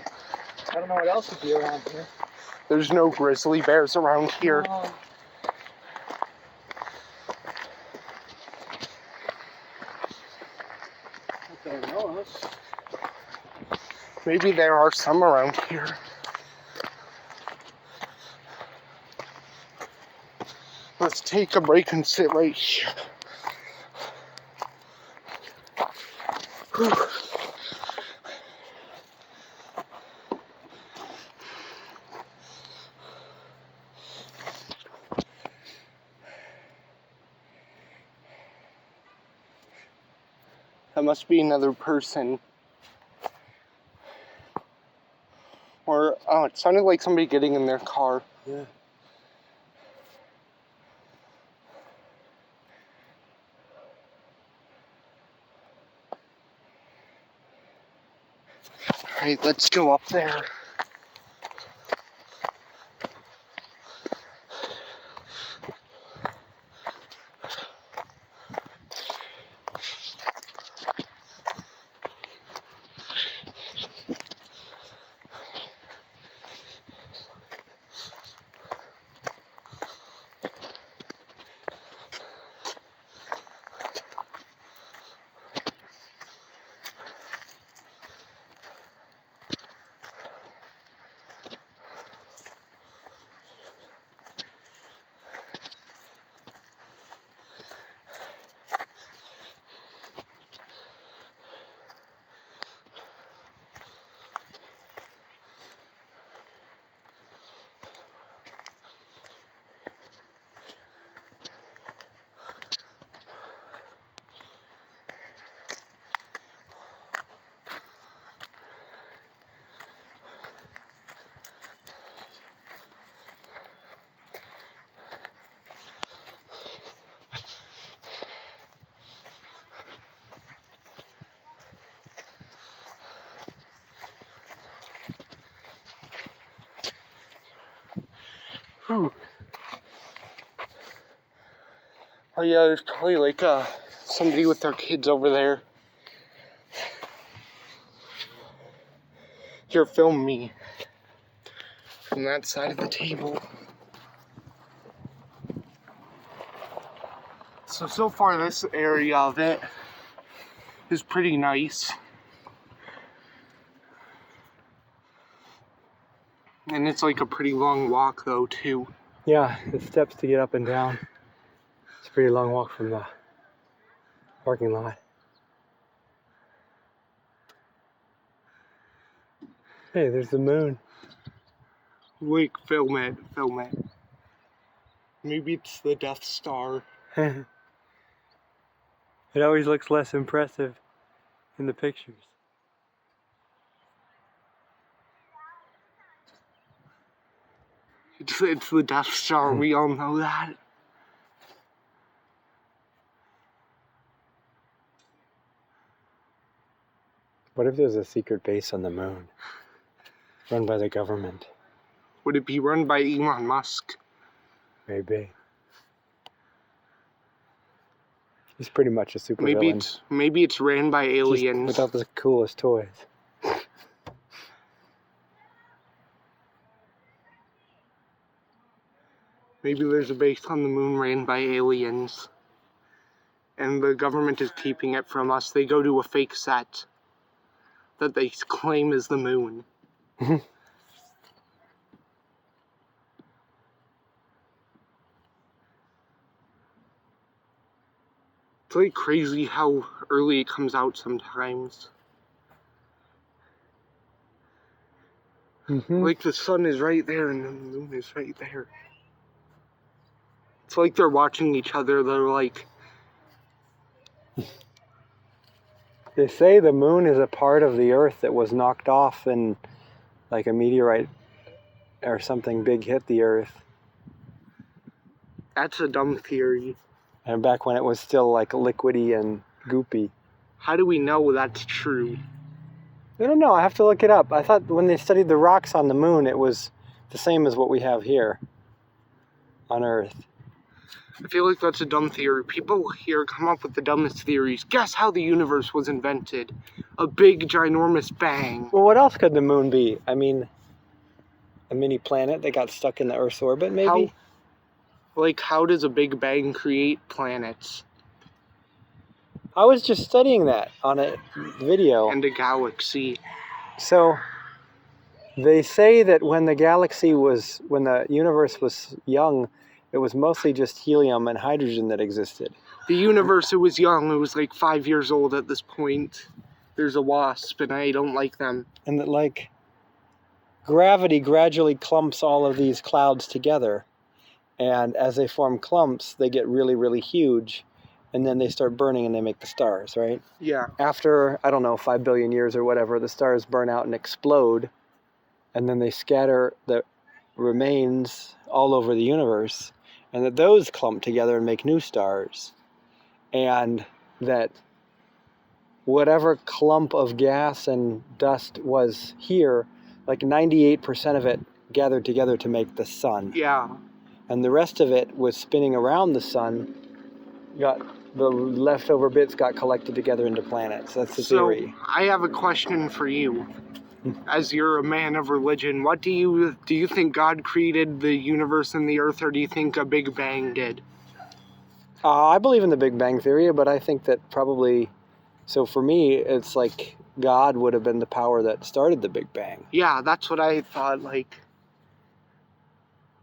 I don't know what else would be around here. There's no grizzly bears around here. No. Not that I know of. Maybe there are some around here. Let's take a break and sit right here. Whew. That must be another person. Or, oh, it sounded like somebody getting in their car. Yeah. Alright, let's go up there. Whew. Oh yeah, there's probably like somebody with their kids over there. Here, film me. From that side of the table. So far this area of it is pretty nice. And it's like a pretty long walk though too. Yeah, the steps to get up and down. It's a pretty long walk from the parking lot. Hey, there's the moon. Wait, film it. Maybe it's the Death Star. It always looks less impressive in the pictures. It's the Death Star, we all know that. What if there's a secret base on the moon, run by the government? Would it be run by Elon Musk? Maybe. He's pretty much a supervillain. Maybe it's ran by aliens. Just without the coolest toys. Maybe there's a base on the moon ran by aliens. And the government is keeping it from us. They go to a fake set that they claim is the moon. It's like crazy how early it comes out sometimes. Like the sun is right there and the moon is right there. It's like they're watching each other. They're like, They say the moon is a part of the Earth that was knocked off and like a meteorite or something big hit the Earth. That's a dumb theory. And back when it was still like liquidy and goopy. How do we know that's true? I don't know. I have to look it up. I thought when they studied the rocks on the moon, it was the same as what we have here on Earth. I feel like that's a dumb theory. People here come up with the dumbest theories. Guess how the universe was invented? A big, ginormous bang. Well, what else could the moon be? I mean, a mini planet that got stuck in the Earth's orbit, maybe? How does a big bang create planets? I was just studying that on a video. And a galaxy. So, they say that when the universe was young, it was mostly just helium and hydrogen that existed. The universe, it was young. It was like 5 years old at this point. There's a wasp, and I don't like them. And that, like, gravity gradually clumps all of these clouds together. And as they form clumps, they get really, really huge. And then they start burning and they make the stars, right? Yeah. After, 5 billion years or whatever, the stars burn out and explode. And then they scatter the remains all over the universe. And that those clump together and make new stars. And that whatever clump of gas and dust was here, like 98% of it gathered together to make the sun. Yeah. And the rest of it was spinning around the sun, the leftover bits got collected together into planets. That's the theory. So, I have a question for you. As you're a man of religion, what do you think God created the universe and the earth, or do you think a Big Bang did? I believe in the Big Bang Theory, but I think that probably, so for me, it's like God would have been the power that started the Big Bang. Yeah, that's what I thought,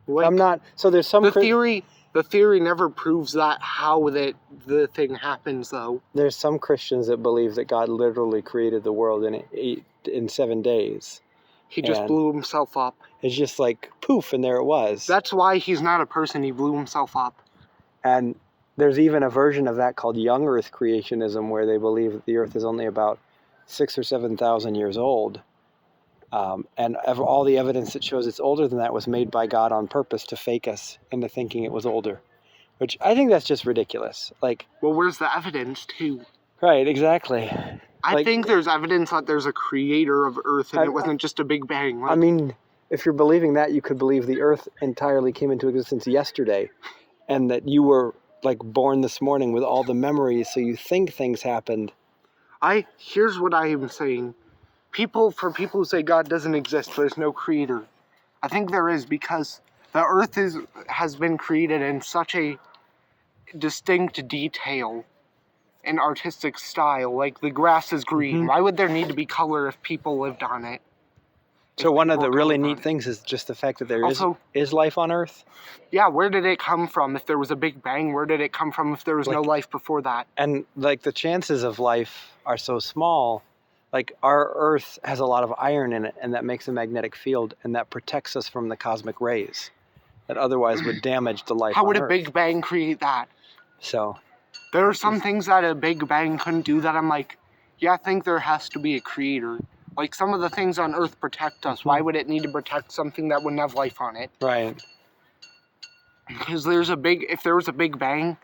I'm not, so there's some... The theory never proves that how the thing happens, though. There's some Christians that believe that God literally created the world in 7 days. He just blew himself up. It's just like poof, and there it was. That's why he's not a person. He blew himself up. And there's even a version of that called young Earth creationism, where they believe that the Earth is only about 6,000 or 7,000 years old. And all the evidence that shows it's older than that was made by God on purpose to fake us into thinking it was older. Which I think that's just ridiculous. Well, where's the evidence, too? Right, exactly. I think there's evidence that there's a creator of Earth and it wasn't just a Big Bang. I mean, if you're believing that, you could believe the Earth entirely came into existence yesterday. And that you were, born this morning with all the memories, so you think things happened. Here's what I am saying. For people who say God doesn't exist, there's no creator. I think there is, because the Earth has been created in such a distinct detail and artistic style. Like, the grass is green. Mm-hmm. Why would there need to be color if people lived on it? So one of the really neat things is just the fact that there is life on Earth. Yeah, where did it come from? If there was a Big Bang, where did it come from if there was no life before that? And, the chances of life are so small. Our Earth has a lot of iron in it, and that makes a magnetic field, and that protects us from the cosmic rays that otherwise would damage the life on Earth. How would a Big Bang create that? So, there are some things that a Big Bang couldn't do that I'm like, yeah, I think there has to be a creator. Like, some of the things on Earth protect us. Why would it need to protect something that wouldn't have life on it? Right. Because if there was a Big Bang,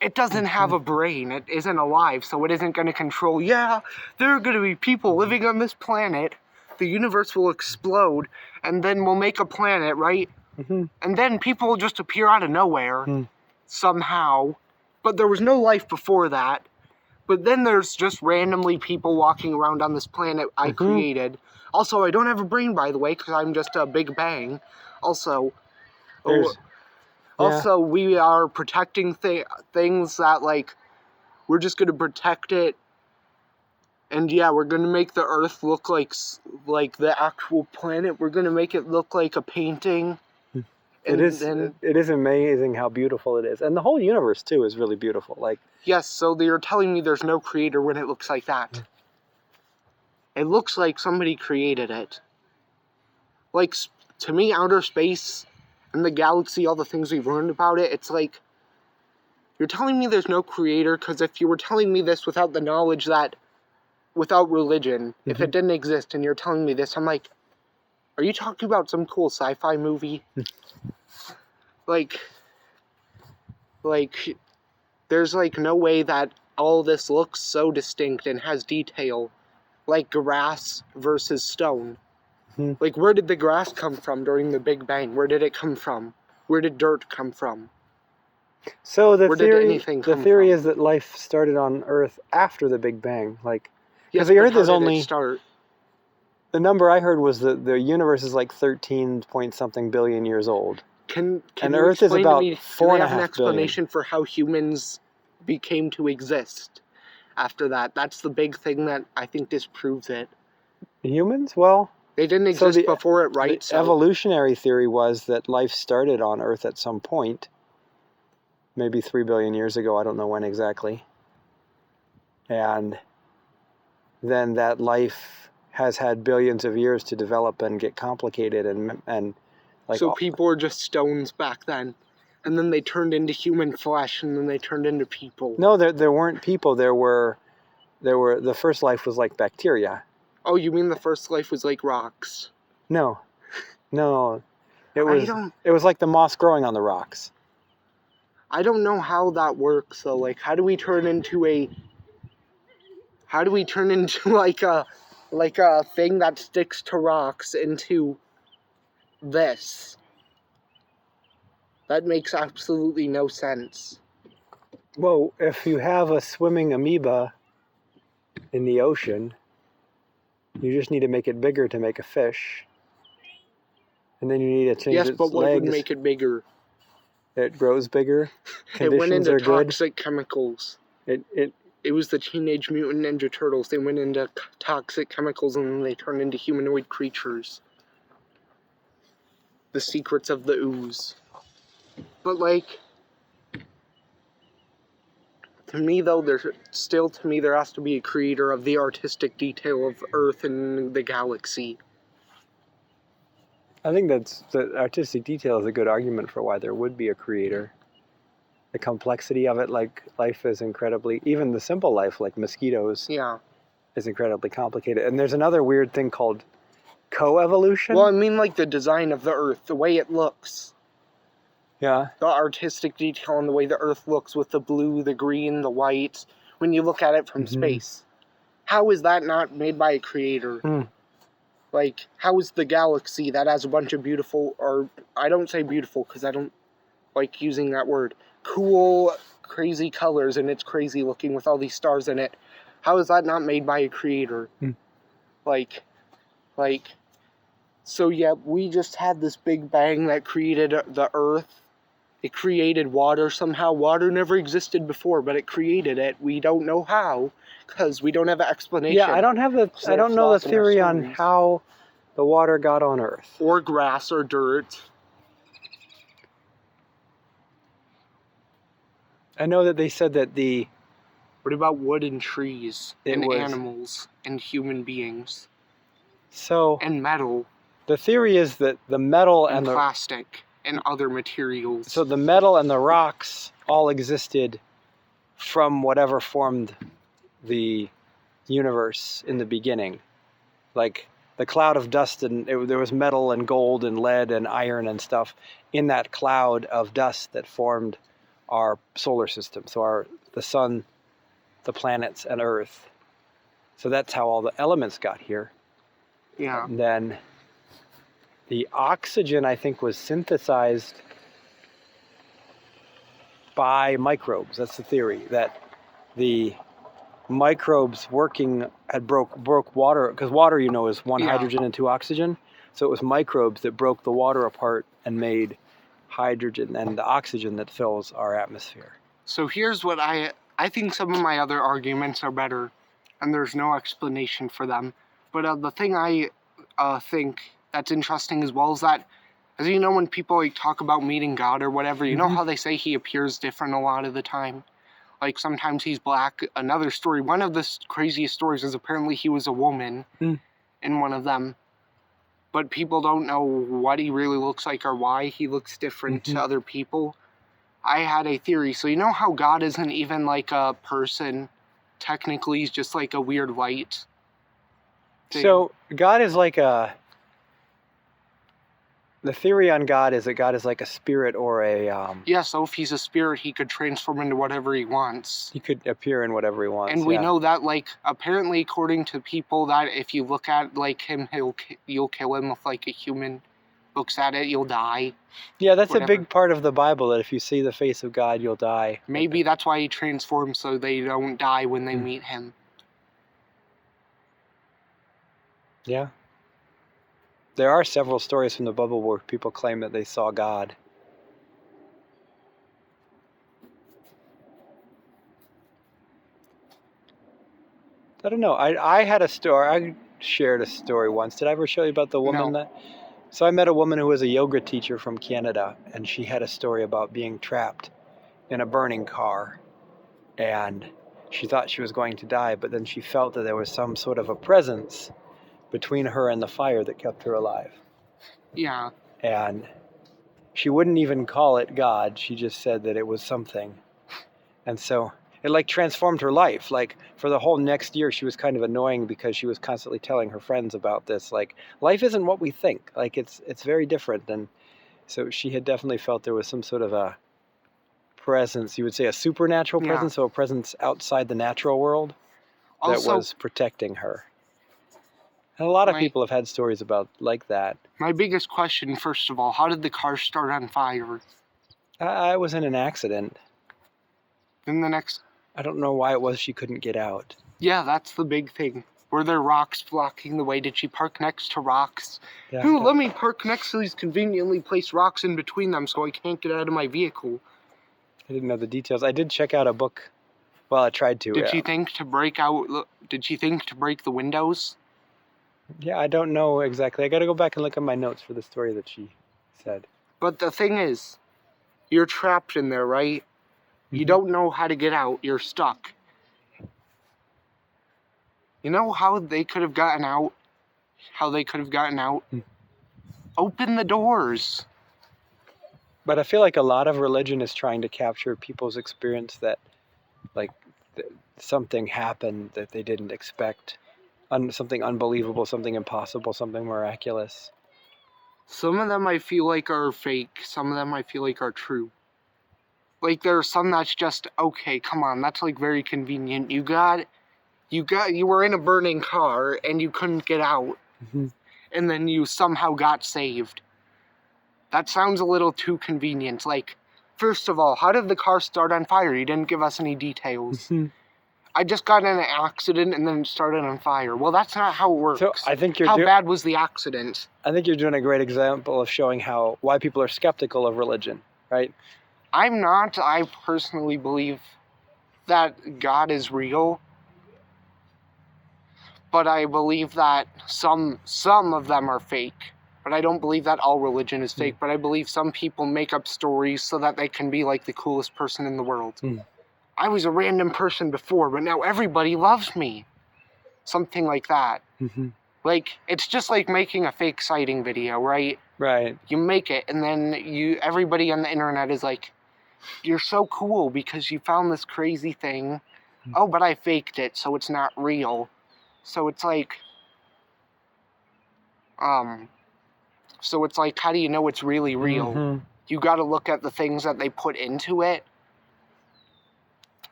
it doesn't have a brain. It isn't alive, so it isn't going to control, there are going to be people living on this planet. The universe will explode, and then we'll make a planet, right? Mm-hmm. And then people will just appear out of nowhere, somehow. But there was no life before that. But then there's just randomly people walking around on this planet I created. Also, I don't have a brain, by the way, because I'm just a Big Bang. Also, we are protecting things that, we're just going to protect it. And, we're going to make the Earth look like the actual planet. We're going to make it look like a painting. It is amazing how beautiful it is. And the whole universe, too, is really beautiful. Yes, so you're telling me there's no creator when it looks like that. It looks like somebody created it. To me, outer space and the galaxy, all the things we've learned about it, it's you're telling me there's no creator, because if you were telling me this without the knowledge that without religion, if Mhm. it didn't exist and you're telling me this, I'm like, are you talking about some cool sci-fi movie? like, there's like no way that all this looks so distinct and has detail, like grass versus stone. Mhm. Like, where did the grass come from during the Big Bang? Where did it come from? Where did dirt come from? So Where did anything come theory from? is that life started on Earth after the Big Bang, like Yes, because the but Earth how is did only it start? the number I heard was that the universe is like 13 point something billion years old, Can and you Earth is explain to about me? Do four they and a have an half billion. explanation for how humans became to exist after that? That's the big thing that I think disproves it. Humans? Well, They didn't so exist before it, the right? So evolutionary theory was that life started on Earth at some point, maybe 3 billion years ago. I don't know when exactly, and then that life has had billions of years to develop and get complicated and like so people were just stones back then, and then they turned into human flesh, and then they turned into people. no, there weren't people. There were the first life was like bacteria. Oh, you mean the first life was like rocks? No, it I was like the moss growing on the rocks. don't know how that works though. Like, how do we turn into like a thing that sticks to rocks into this? That makes absolutely no sense. Well, if you have a swimming amoeba in the ocean, you just need to make it bigger to make a fish, and then you need to change Yes, its but what would legs. make it bigger? It grows bigger. It went Conditions into are good. toxic chemicals. It was the Teenage Mutant Ninja Turtles. They went into toxic chemicals and then they turned into humanoid creatures. The secrets of the ooze. But like, to me though, there has to be a creator of the artistic detail of Earth and the galaxy. I think the artistic detail is a good argument for why there would be a creator. The complexity of it, like life is incredibly, even the simple life, like mosquitoes, Yeah. is incredibly complicated. And there's another weird thing called coevolution. Well, I mean like the design of the Earth, the way it looks. Yeah. The artistic detail and the way the Earth looks with the blue, the green, the white, when you look at it from space. How is that not made by a creator? Like, how is the galaxy that has a bunch of beautiful, or I don't say beautiful because I don't like using that word, cool, crazy colors and it's crazy looking with all these stars in it. How is that not made by a creator? Like, so yeah, we just had this big bang that created the Earth. It created water somehow. Water never existed before, but it created it. We don't know how, because we don't have an explanation. Yeah, I don't know the theory on how the water got on Earth. Or grass or dirt. I know that they said that What about wood and trees and animals and human beings? And metal. The theory is that the metal and the plastic and other materials. So the metal and the rocks all existed from whatever formed the universe in the beginning. Like the cloud of dust, and there was metal and gold and lead and iron and stuff in that cloud of dust that formed our solar system. So the sun, the planets, and Earth. So that's how all the elements got here. Yeah. And then the oxygen, I think, was synthesized by microbes. That's the theory, that the microbes broke water, because water, is one hydrogen and two oxygen. So it was microbes that broke the water apart and made hydrogen and the oxygen that fills our atmosphere. So here's what I think some of my other arguments are better, and there's no explanation for them. But the thing I think that's interesting as well is that, as you know, when people talk about meeting God or whatever, you know how they say he appears different a lot of the time? Like sometimes he's black. Another story, one of the craziest stories is apparently he was a woman in one of them. But people don't know what he really looks like or why he looks different to other people. I had a theory. So you know how God isn't even like a person? Technically, he's just like a weird light. So God is like the theory on God is that God is like a spirit or a Yeah, so if he's a spirit, he could transform into whatever he wants. he could appear in whatever he wants. And we know that, like, apparently, according to people, that if you look at like him, you'll kill him. If like a human looks at it, you'll die. Yeah, that's whatever. a big part of the Bible, that if you see the face of God, you'll die. Maybe that's why he transforms, so they don't die when they meet him. Yeah. There are several stories from the Bible where people claim that they saw God. I don't know. I had a story. I shared a story once. Did I ever show you about the woman No. that? So I met a woman who was a yoga teacher from Canada, and she had a story about being trapped in a burning car. And she thought she was going to die, but then she felt that there was some sort of a presence between her and the fire that kept her alive. Yeah. And she wouldn't even call it God. She just said that it was something. And so it like transformed her life. Like for the whole next year, she was kind of annoying because she was constantly telling her friends about this. Like life isn't what we think. Like it's very different. And so she had definitely felt there was some sort of a presence. You would say a supernatural presence, so a presence outside the natural world that Also, was protecting her. And a lot of people have had stories about like that. My biggest question, first of all, how did the car start on fire? I was in an accident. Then the next... I don't know why it was she couldn't get out. Yeah, that's the big thing. Were there rocks blocking the way? Did she park next to rocks? Yeah, No, let me park next to these conveniently placed rocks in between them so I can't get out of my vehicle. I didn't know the details. I did check out a book. Well, I tried to. Did she think to break out... Did she think to break the windows? Yeah, I don't know exactly. I got to go back and look at my notes for the story that she said. But the thing is, you're trapped in there, right? You don't know how to get out. You're stuck. You know how they could have gotten out? Open the doors. But I feel like a lot of religion is trying to capture people's experience that, like, something happened that they didn't expect. Something unbelievable, something impossible, something miraculous. Some of them I feel like are fake. Some of them I feel like are true. Like there are some that's just, okay, come on, that's like very convenient. You were in a burning car and you couldn't get out. And then you somehow got saved. That sounds a little too convenient. Like, first of all, how did the car start on fire? You didn't give us any details. I just got in an accident and then it started on fire. Well, that's not how it works. So I think how bad was the accident? I think you're doing a great example of showing why people are skeptical of religion, right? I'm not. I personally believe that God is real. But I believe that some of them are fake. But I don't believe that all religion is fake. But I believe some people make up stories so that they can be like the coolest person in the world. I was a random person before, but now everybody loves me. Something like that. Like, it's just like making a fake sighting video, right? Right. You make it, and then everybody on the internet is like, you're so cool because you found this crazy thing. Oh, but I faked it, so it's not real. So it's like, how do you know it's really real? You gotta look at the things that they put into it.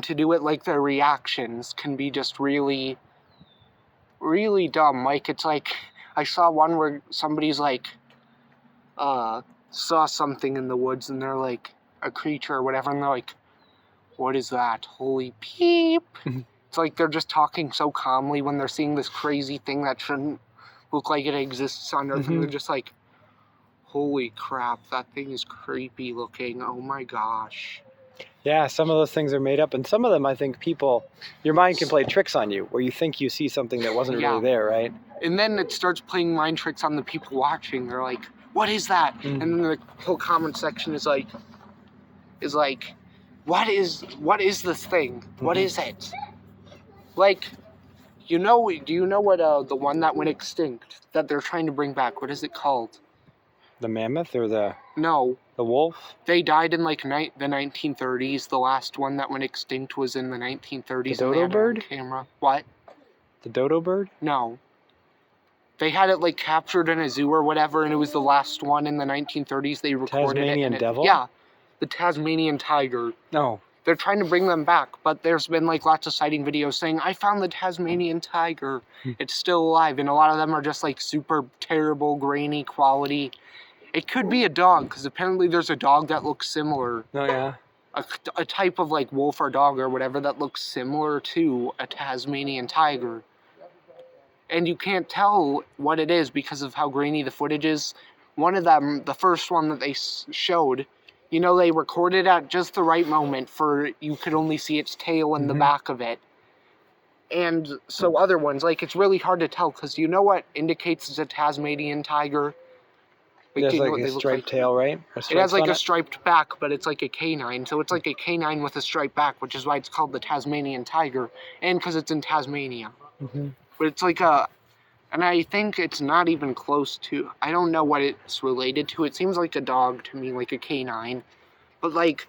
To do it, like their reactions can be just really, really dumb. Like, it's like, I saw one where somebody's like, saw something in the woods and they're like, a creature or whatever, and they're like, what is that? Holy peep. It's like they're just talking so calmly when they're seeing this crazy thing that shouldn't look like it exists on Earth, and they're just like, holy crap, that thing is creepy looking, oh my gosh. Yeah, some of those things are made up, and some of them I think your mind can play tricks on you, where you think you see something that wasn't really there, right? And then it starts playing mind tricks on the people watching. They're like, what is that? And then the whole comment section is like, what is this thing? What is it? Like, do you know what the one that went extinct that they're trying to bring back? What is it called? The mammoth or the wolf? They died in like the 1930s. The last one that went extinct was in the 1930s. The dodo bird? Camera. What? The dodo bird? No. They had it like captured in a zoo or whatever, and it was the last one in the 1930s. They recorded Tasmanian it. devil? Yeah, the Tasmanian tiger. No. They're trying to bring them back, but there's been like lots of sighting videos saying, I found the Tasmanian tiger. It's still alive, and a lot of them are just like super terrible, grainy quality. It could be a dog, because apparently there's a dog that looks similar. Oh, yeah. A type of like wolf or dog or whatever that looks similar to a Tasmanian tiger. And you can't tell what it is because of how grainy the footage is. One of them, the first one that they showed, you know, they recorded at just the right moment for you could only see its tail and the back of it. And so other ones, like, it's really hard to tell because you know what indicates it's a Tasmanian tiger? It has like a striped tail, right? It has like a striped back, but it's like a canine. So it's like a canine with a striped back, which is why it's called the Tasmanian tiger. And because it's in Tasmania. But it's like and I think it's not even close to, I don't know what it's related to. It seems like a dog to me, like a canine. But like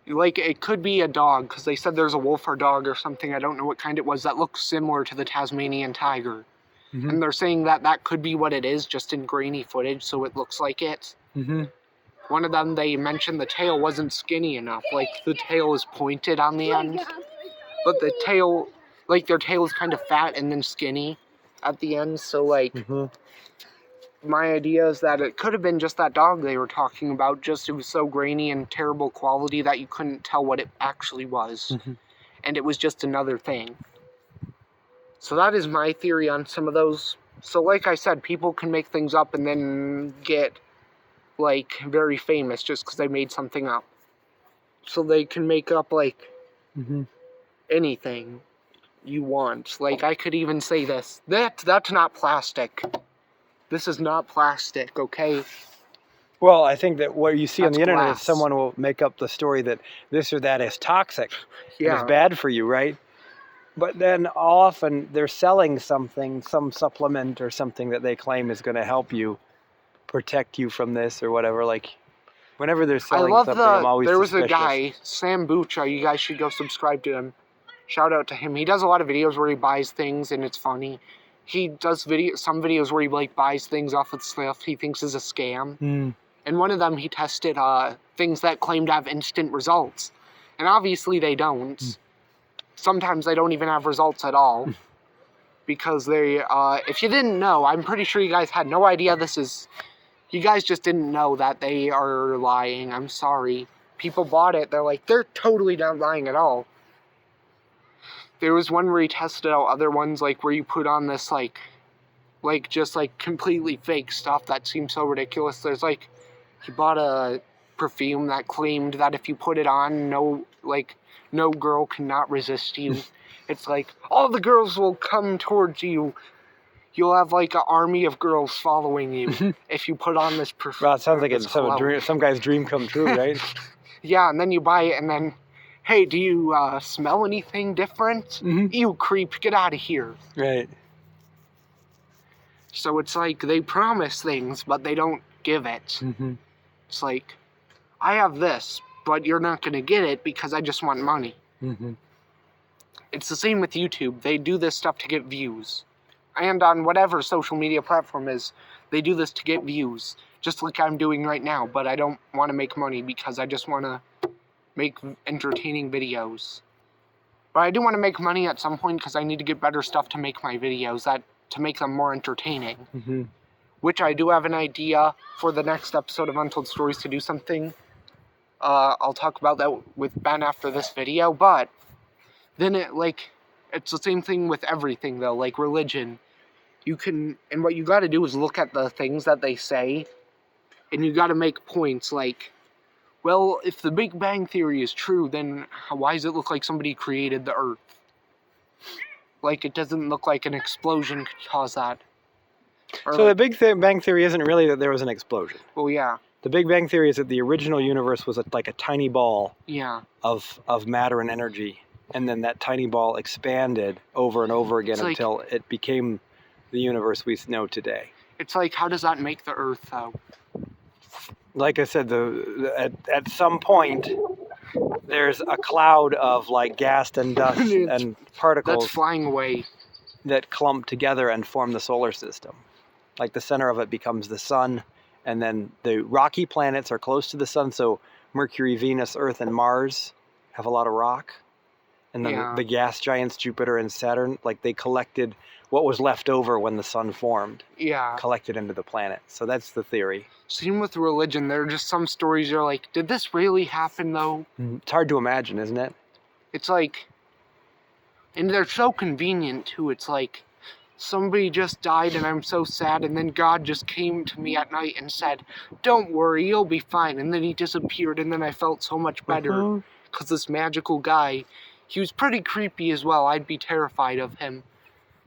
it could be a dog, because they said there's a wolf or dog or something, I don't know what kind it was, that looks similar to the Tasmanian tiger. And they're saying that that could be what it is, just in grainy footage, so it looks like it. One of them, they mentioned the tail wasn't skinny enough. Like, the tail is pointed on the end. But the tail, like, their tail is kind of fat and then skinny at the end. So, like, my idea is that it could have been just that dog they were talking about. Just it was so grainy and terrible quality that you couldn't tell what it actually was. And it was just another thing. So that is my theory on some of those. So like I said, people can make things up and then get, like, very famous just because they made something up. So they can make up, like, anything you want. Like, I could even say this. That's not plastic. This is not plastic, okay? Well, I think that what you see on That's the internet glass. is someone will make up the story that this or that is toxic. And Yeah. it's bad for you, right? But then often they're selling something, some supplement or something that they claim is going to help you, protect you from this or whatever. Like, whenever they're I selling love something, I'm always there was suspicious. a guy, Sam Bucha, you guys should go subscribe to him. Shout out to him. He does a lot of videos where he buys things and it's funny. He does some videos where he like buys things off of stuff he thinks is a scam. And one of them he tested things that claim to have instant results. And obviously they don't. Sometimes they don't even have results at all. Because they, if you didn't know, I'm pretty sure you guys had no idea you guys just didn't know that they are lying. I'm sorry. People bought it. They're like, they're totally not lying at all. There was one where he tested out other ones, like where you put on this, like just like completely fake stuff that seems so ridiculous. There's like, he bought a perfume that claimed that if you put it on, no girl cannot resist you. It's like, all the girls will come towards you. You'll have like an army of girls following you if you put on this perfume. Well, it sounds like it's some guy's dream come true, right? Yeah, and then you buy it and then, hey, do you smell anything different? You creep, get out of here. Right. So it's like they promise things, but they don't give it. It's like, I have this, but you're not going to get it because I just want money. It's the same with YouTube. They do this stuff to get views. And on whatever social media platform is, they do this to get views. Just like I'm doing right now, but I don't want to make money because I just want to make entertaining videos. But I do want to make money at some point because I need to get better stuff to make my videos, to make them more entertaining. Which I do have an idea for the next episode of Untold Stories to do something. I'll talk about that with Ben after this video, but then it's the same thing with everything though, like religion. And what you gotta do is look at the things that they say, and you gotta make points like, well, if the Big Bang Theory is true, then why does it look like somebody created the Earth? Like, it doesn't look like an explosion could cause that. So the Big Bang Theory isn't really that there was an explosion. Well, yeah. The Big Bang Theory is that the original universe was like a tiny ball of matter and energy. And then that tiny ball expanded over and over again until it became the universe we know today. It's like, how does that make the Earth, though? Like I said, at some point, there's a cloud of like gas and dust and particles. That's flying away. that clump together and form the solar system. Like the center of it becomes the sun, and then the rocky planets are close to the sun, so Mercury, Venus, Earth, and Mars have a lot of rock. And then Yeah. the gas giants, Jupiter and Saturn, like they collected what was left over when the sun formed, Yeah. collected into the planet. So that's the theory. Same with religion. There are just some stories you're like, did this really happen though? It's hard to imagine, isn't it? It's like, and they're so convenient too. It's like, somebody just died and I'm so sad, and then God just came to me at night and said, don't worry, you'll be fine. And then he disappeared, and then I felt so much better Mhm. because this magical guy, he was pretty creepy as well. I'd be terrified of him.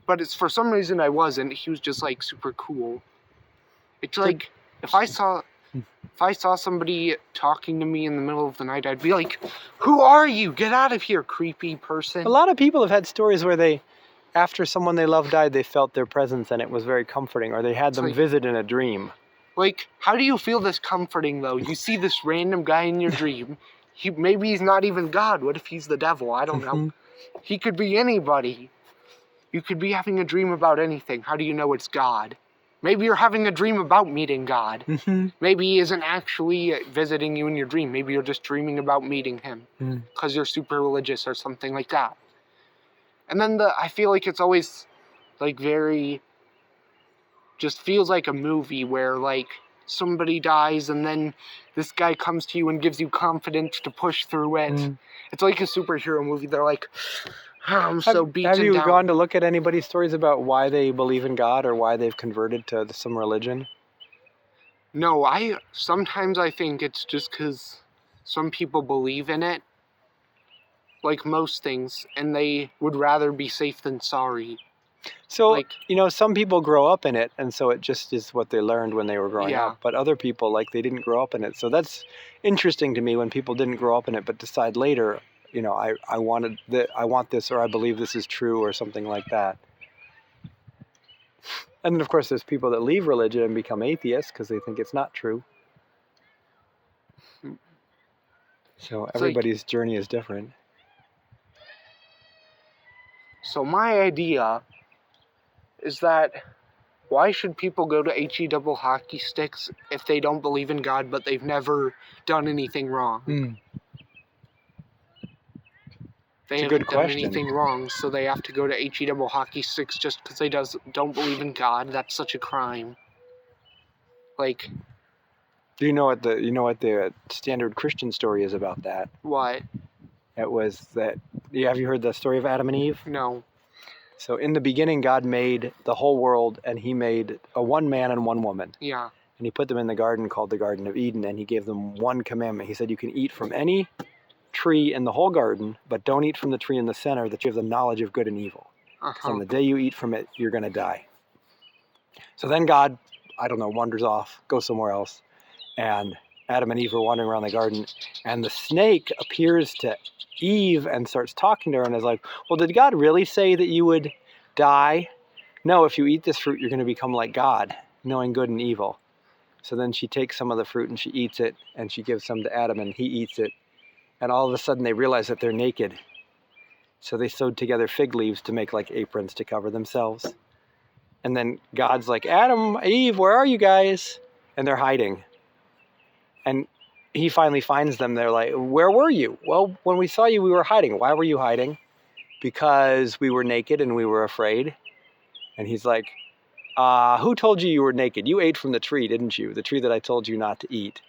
But it's for some reason I wasn't. He was just like super cool. It's like, if I saw somebody talking to me in the middle of the night, I'd be like, who are you? Get out of here, creepy person. A lot of people have had stories where they, after someone they loved died, they felt their presence and it was very comforting, or they had them like- visit in a dream. Like, how do you feel this comforting, though? You see this random guy in your dream. Maybe he's not even God. What if he's the devil? I don't know. Mhm. He could be anybody. You could be having a dream about anything. How do you know it's God? Maybe you're having a dream about meeting God. Mhm. Maybe he isn't actually visiting you in your dream. Maybe you're just dreaming about meeting him Mm. because you're super religious or something like that. And then I feel like it's always like very, just feels like a movie where like somebody dies and then this guy comes to you and gives you confidence to push through it. Mm. It's like a superhero movie. They're like, I'm so beaten Have you down. gone to look at anybody's stories about why they believe in God or why they've converted to some religion? No, sometimes I think it's just because some people believe in it, like most things, and they would rather be safe than sorry. So, Like, some people grow up in it, and so it just is what they learned when they were growing Yeah. up. But other people, like, they didn't grow up in it. So that's interesting to me when people didn't grow up in it, but decide later, I want this, or I believe this is true, or something like that. And then, of course, there's people that leave religion and become atheists because they think it's not true. So like- everybody's journey is different. so my idea is that why should people go to HE double hockey sticks if they don't believe in God but they've never done anything wrong? They It's a haven't good done question. anything wrong, so they have to go to HE double hockey sticks just because they don't believe in God. That's such a crime. Like, Do you know what the standard Christian story is about that? what? It was that. Have you heard the story of Adam and Eve? No. So in the beginning, God made the whole world, and He made a one man and one woman, Yeah. and He put them in the garden called the Garden of Eden, and He gave them one commandment. He said, "You can eat from any tree in the whole garden, but don't eat from the tree in the center that you have the knowledge of good and evil. Because on the day you eat from it, you're going to die." So then God, wanders off, goes somewhere else, and Adam and Eve are wandering around the garden, and the snake appears to Eve and starts talking to her and is like, "Well, did God really say that you would die? No, if you eat this fruit, you're going to become like God, knowing good and evil." So then she takes some of the fruit and she eats it, and she gives some to Adam, and he eats it. And all of a sudden they realize that they're naked. So they sewed together fig leaves to make like aprons to cover themselves. And then God's like, "Adam, Eve, where are you guys?" And they're hiding. And He finally finds them. They're like, "Where were you?" "Well, when we saw you, we were hiding." "Why were you hiding?" "Because we were naked and we were afraid." And He's like, "Who told you were naked? You ate from the tree, didn't you? The tree that I told you not to eat."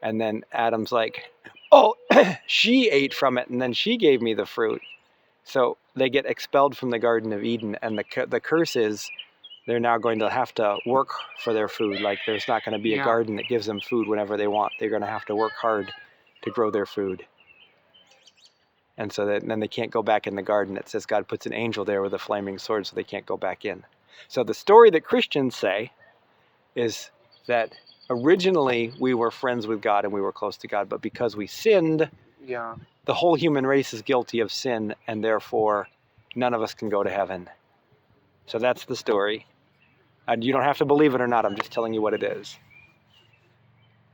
And then Adam's like, "Oh, she ate from it, and then she gave me the fruit." So they get expelled from the Garden of Eden, and the curse is they're now going to have to work for their food. Like, there's not going to be a Yeah. garden that gives them food whenever they want. They're going to have to work hard to grow their food. And so then they can't go back in the garden. It says God puts an angel there with a flaming sword, so they can't go back in. So the story that Christians say is that originally we were friends with God and we were close to God, but because we sinned, Yeah. the whole human race is guilty of sin, and therefore none of us can go to heaven. So that's the story. And you don't have to believe it or not. I'm just telling you what it is.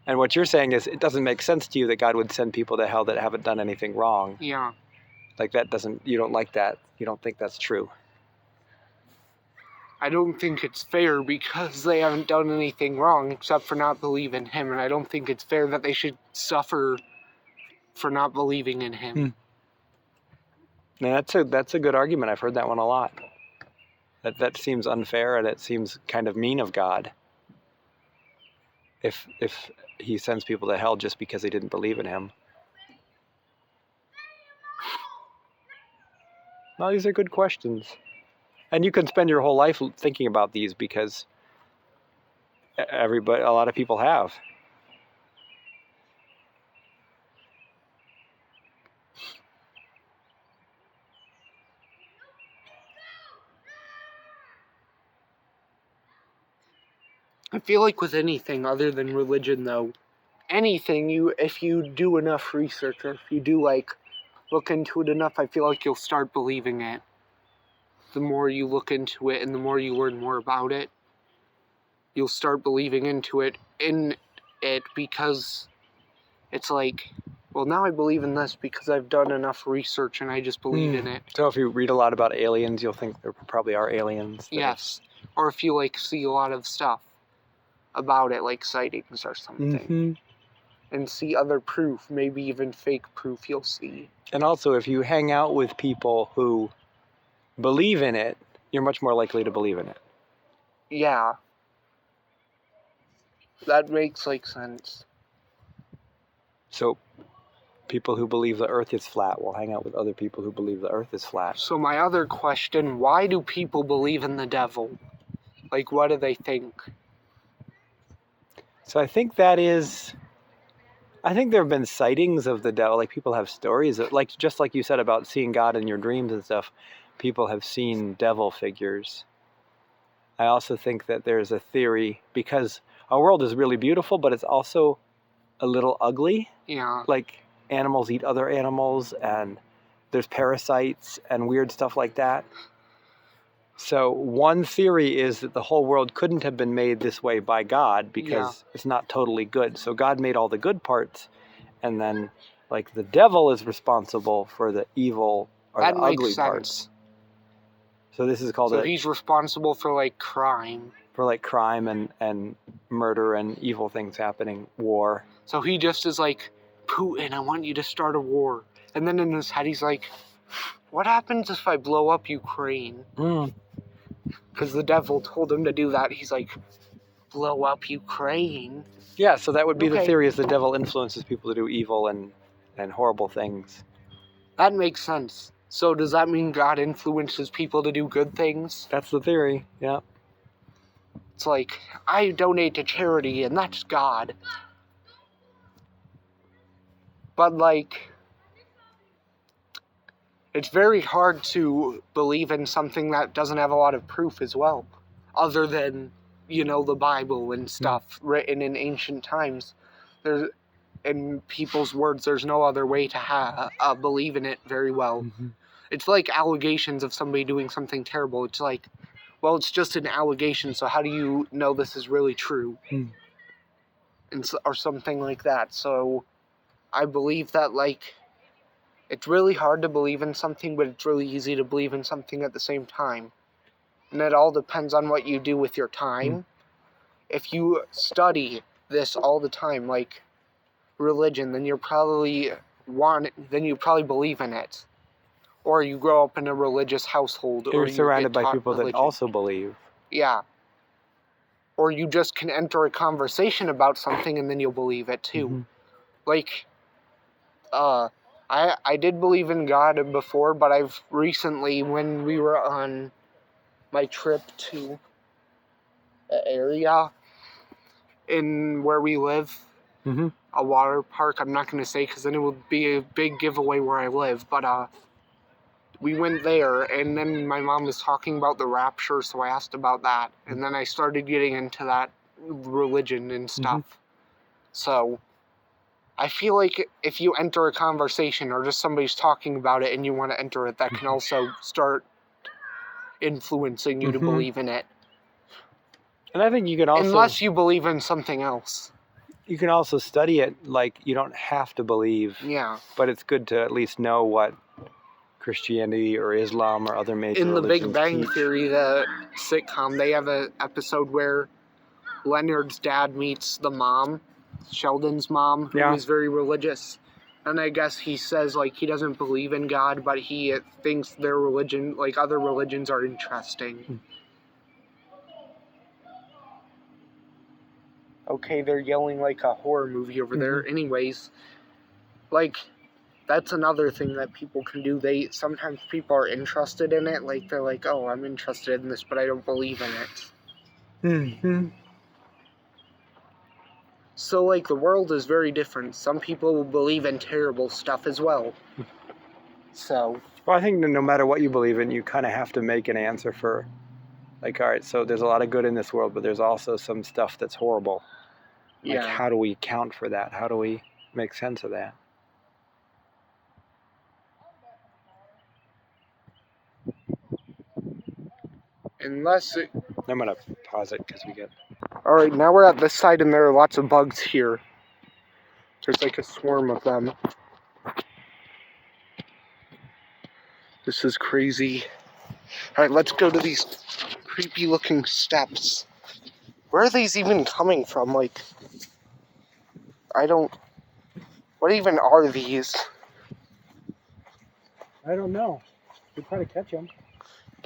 And what you're saying is it doesn't make sense to you that God would send people to hell that haven't done anything wrong. Yeah. Like, you don't like that. You don't think that's true. I don't think it's fair because they haven't done anything wrong except for not believing him, and I don't think it's fair that they should suffer for not believing in him. Now that's a good argument. I've heard that one a lot. That seems unfair, and it seems kind of mean of God. If he sends people to hell just because they didn't believe in him. No, these are good questions. And you can spend your whole life thinking about these because a lot of people have. I feel like with anything other than religion, though, anything, if you do enough research, or if you do, look into it enough, I feel like you'll start believing it. The more you look into it and the more you learn more about it, you'll start believing in it because it's like, well, now I believe in this because I've done enough research and I just believe in it. So if you read a lot about aliens, you'll think there probably are aliens. Yes. Or if you, see a lot of stuff about it, like sightings or something, and see other proof, maybe even fake proof you'll see. And also, if you hang out with people who believe in it, you're much more likely to believe in it. Yeah. That makes, sense. So people who believe the earth is flat will hang out with other people who believe the earth is flat. So my other question, why do people believe in the devil? What do they think? So I think there have been sightings of the devil. People have stories of, just like you said about seeing God in your dreams and stuff, people have seen devil figures. I also think that there's a theory, because our world is really beautiful, but it's also a little ugly. Yeah. Animals eat other animals, and there's parasites and weird stuff like that. So one theory is that the whole world couldn't have been made this way by God because it's not totally good. So God made all the good parts, and then the devil is responsible for the evil or that the makes ugly sense. Parts. So this is called he's responsible for crime. For crime and murder and evil things happening, war. So he just is Putin, I want you to start a war. And then in his head he's what happens if I blow up Ukraine? Because the devil told him to do that. He's blow up Ukraine? Yeah, so that would be the theory, is the devil influences people to do evil and horrible things. That makes sense. So does that mean God influences people to do good things? That's the theory, yeah. It's I donate to charity and that's God. But it's very hard to believe in something that doesn't have a lot of proof as well. Other than, the Bible and stuff written in ancient times. In people's words, there's no other way to believe in it very well. Mm-hmm. It's allegations of somebody doing something terrible. It's well, it's just an allegation, so how do you know this is really true? Or something like that. So I believe that, it's really hard to believe in something, but it's really easy to believe in something at the same time. And it all depends on what you do with your time. If you study this all the time, religion, then you probably believe in it. Or you grow up in a religious household. You're surrounded by people that also believe. Yeah. Or you just can enter a conversation about something and then you'll believe it too. I did believe in God before, but I've recently, when we were on my trip to an area in where we live, a water park, I'm not going to say because then it would be a big giveaway where I live, but we went there, and then my mom was talking about the rapture, so I asked about that, and then I started getting into that religion and stuff. So I feel if you enter a conversation or just somebody's talking about it and you want to enter it, that can also start influencing you to believe in it. And I think you can also... Unless you believe in something else. You can also study it, you don't have to believe. Yeah. But it's good to at least know what Christianity or Islam or other major In The religions Big Bang teach. Theory, the sitcom, they have an episode where Leonard's dad meets the mom, Sheldon's mom, who Yeah. is very religious. And I guess he says, like, he doesn't believe in God, but he thinks their religion, like, other religions are interesting. Okay, they're yelling like a horror movie over there. Anyways, like, that's another thing that people can do. Sometimes people are interested in it. Like, they're like, oh, I'm interested in this, but I don't believe in it. So, like, the world is very different. Some people will believe in terrible stuff as well. So, Well, I think no matter what you believe in, you kind of have to make an answer for, like, all right, so there's a lot of good in this world, but there's also some stuff that's horrible. Like, yeah. how do we account for that? How do we make sense of that? Unless it... I'm going to pause it because we get... Alright, now we're at this side and there are lots of bugs here. There's like a swarm of them. This is crazy. Alright, let's go to these creepy looking steps. Where are these even coming from? Like, I don't... What even are these? I don't know. We'll try to catch them.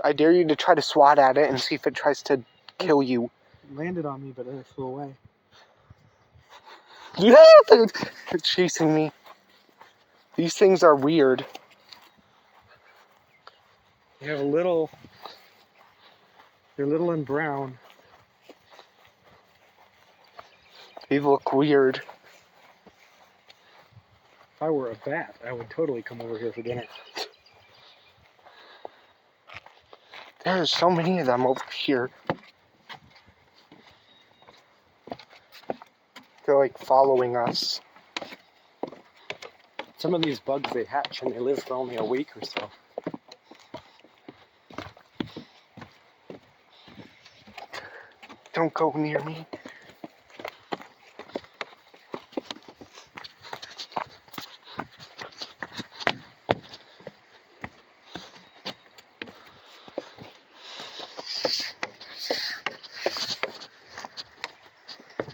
I dare you to try to swat at it and see if it tries to kill you. It landed on me, but then it flew away. Yeah, they're chasing me. These things are weird. They have a little... They're little and brown. They look weird. If I were a bat, I would totally come over here for dinner. There's so many of them over here. They're like following us. Some of these bugs, they hatch and they live for only a week or so. Don't go near me.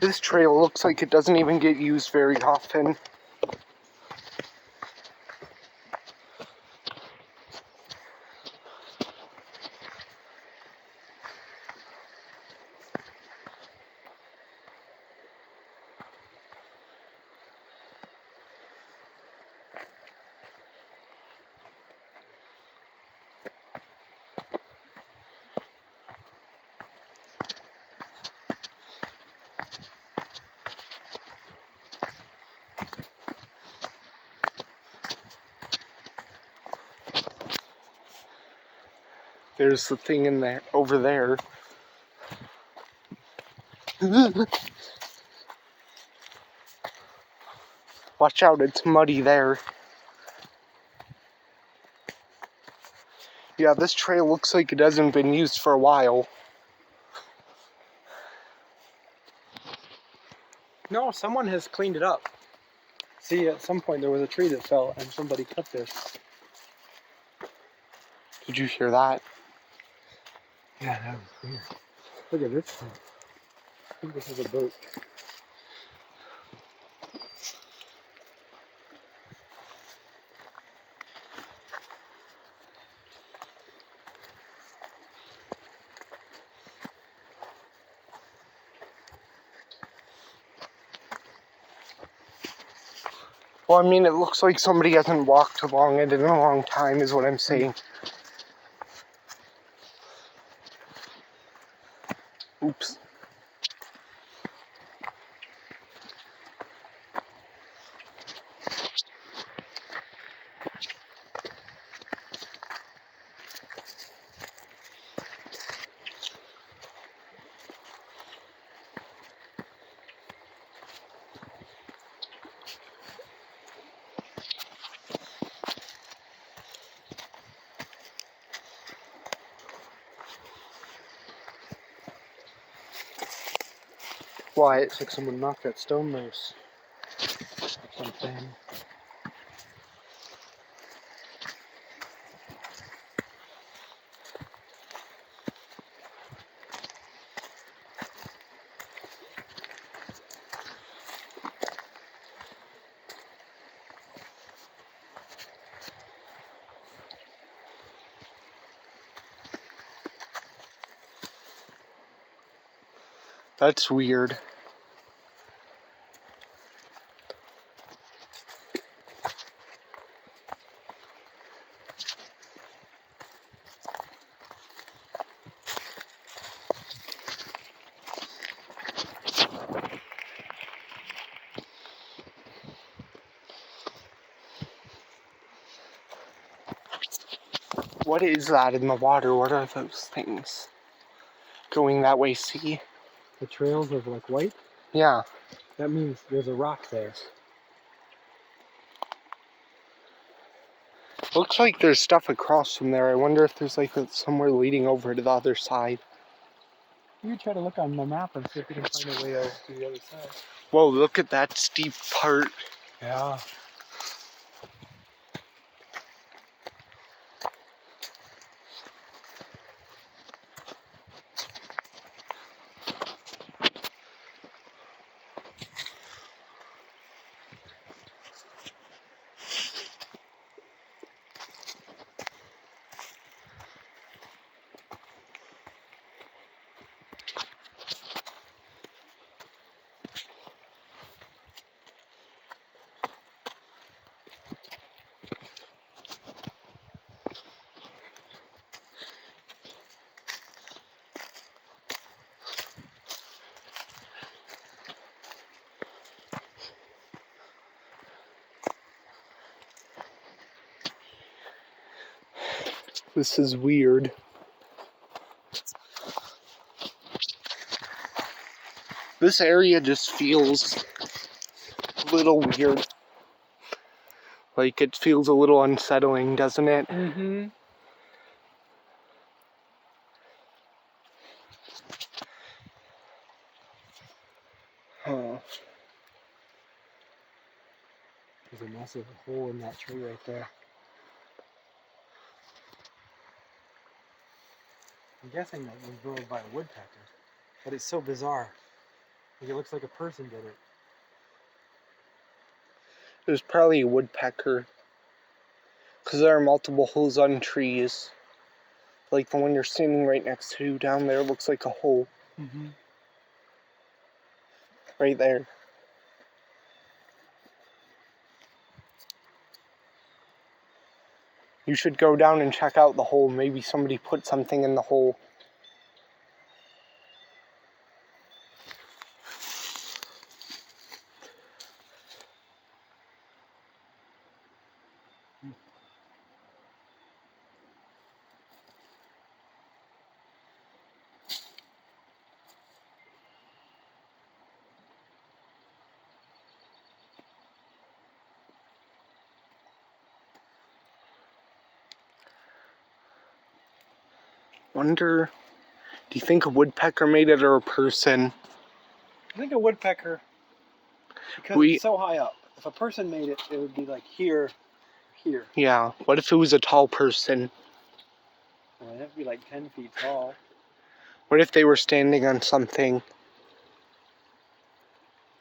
This trail looks like it doesn't even get used very often. There's the thing in there, over there. Watch out, it's muddy there. Yeah, this trail looks like it hasn't been used for a while. No, someone has cleaned it up. See, at some point there was a tree that fell and somebody cut this. Did you hear that? Yeah, that was weird. Look at this thing. I think this is a boat. Well, I mean, it looks like somebody hasn't walked along it in a long time, is what I'm saying. Oops. What? Looks like someone knocked that stone loose. Something. That's weird. What is that in the water? What are those things? Going that way, see? The trails of like white? Yeah. That means there's a rock there. Looks like there's stuff across from there. I wonder if there's like somewhere leading over to the other side. You can try to look on the map and see if you can find a way over to the other side. Whoa, look at that steep part. Yeah. This is weird. This area just feels a little weird. Like it feels a little unsettling, doesn't it? Mm-hmm. Huh. There's a massive hole in that tree right there. I'm guessing that was built by a woodpecker. But it's so bizarre. Like it looks like a person did it. It was probably a woodpecker. Because there are multiple holes on trees. Like the one you're standing right next to down there looks like a hole. Mm-hmm. Right there. You should go down and check out the hole. Maybe somebody put something in the hole. Wonder, do you think a woodpecker made it or a person? I think a woodpecker, because it's so high up. If a person made it, it would be like here. Yeah, what if it was a tall person? Well, it'd have to be like 10 feet tall. What if they were standing on something?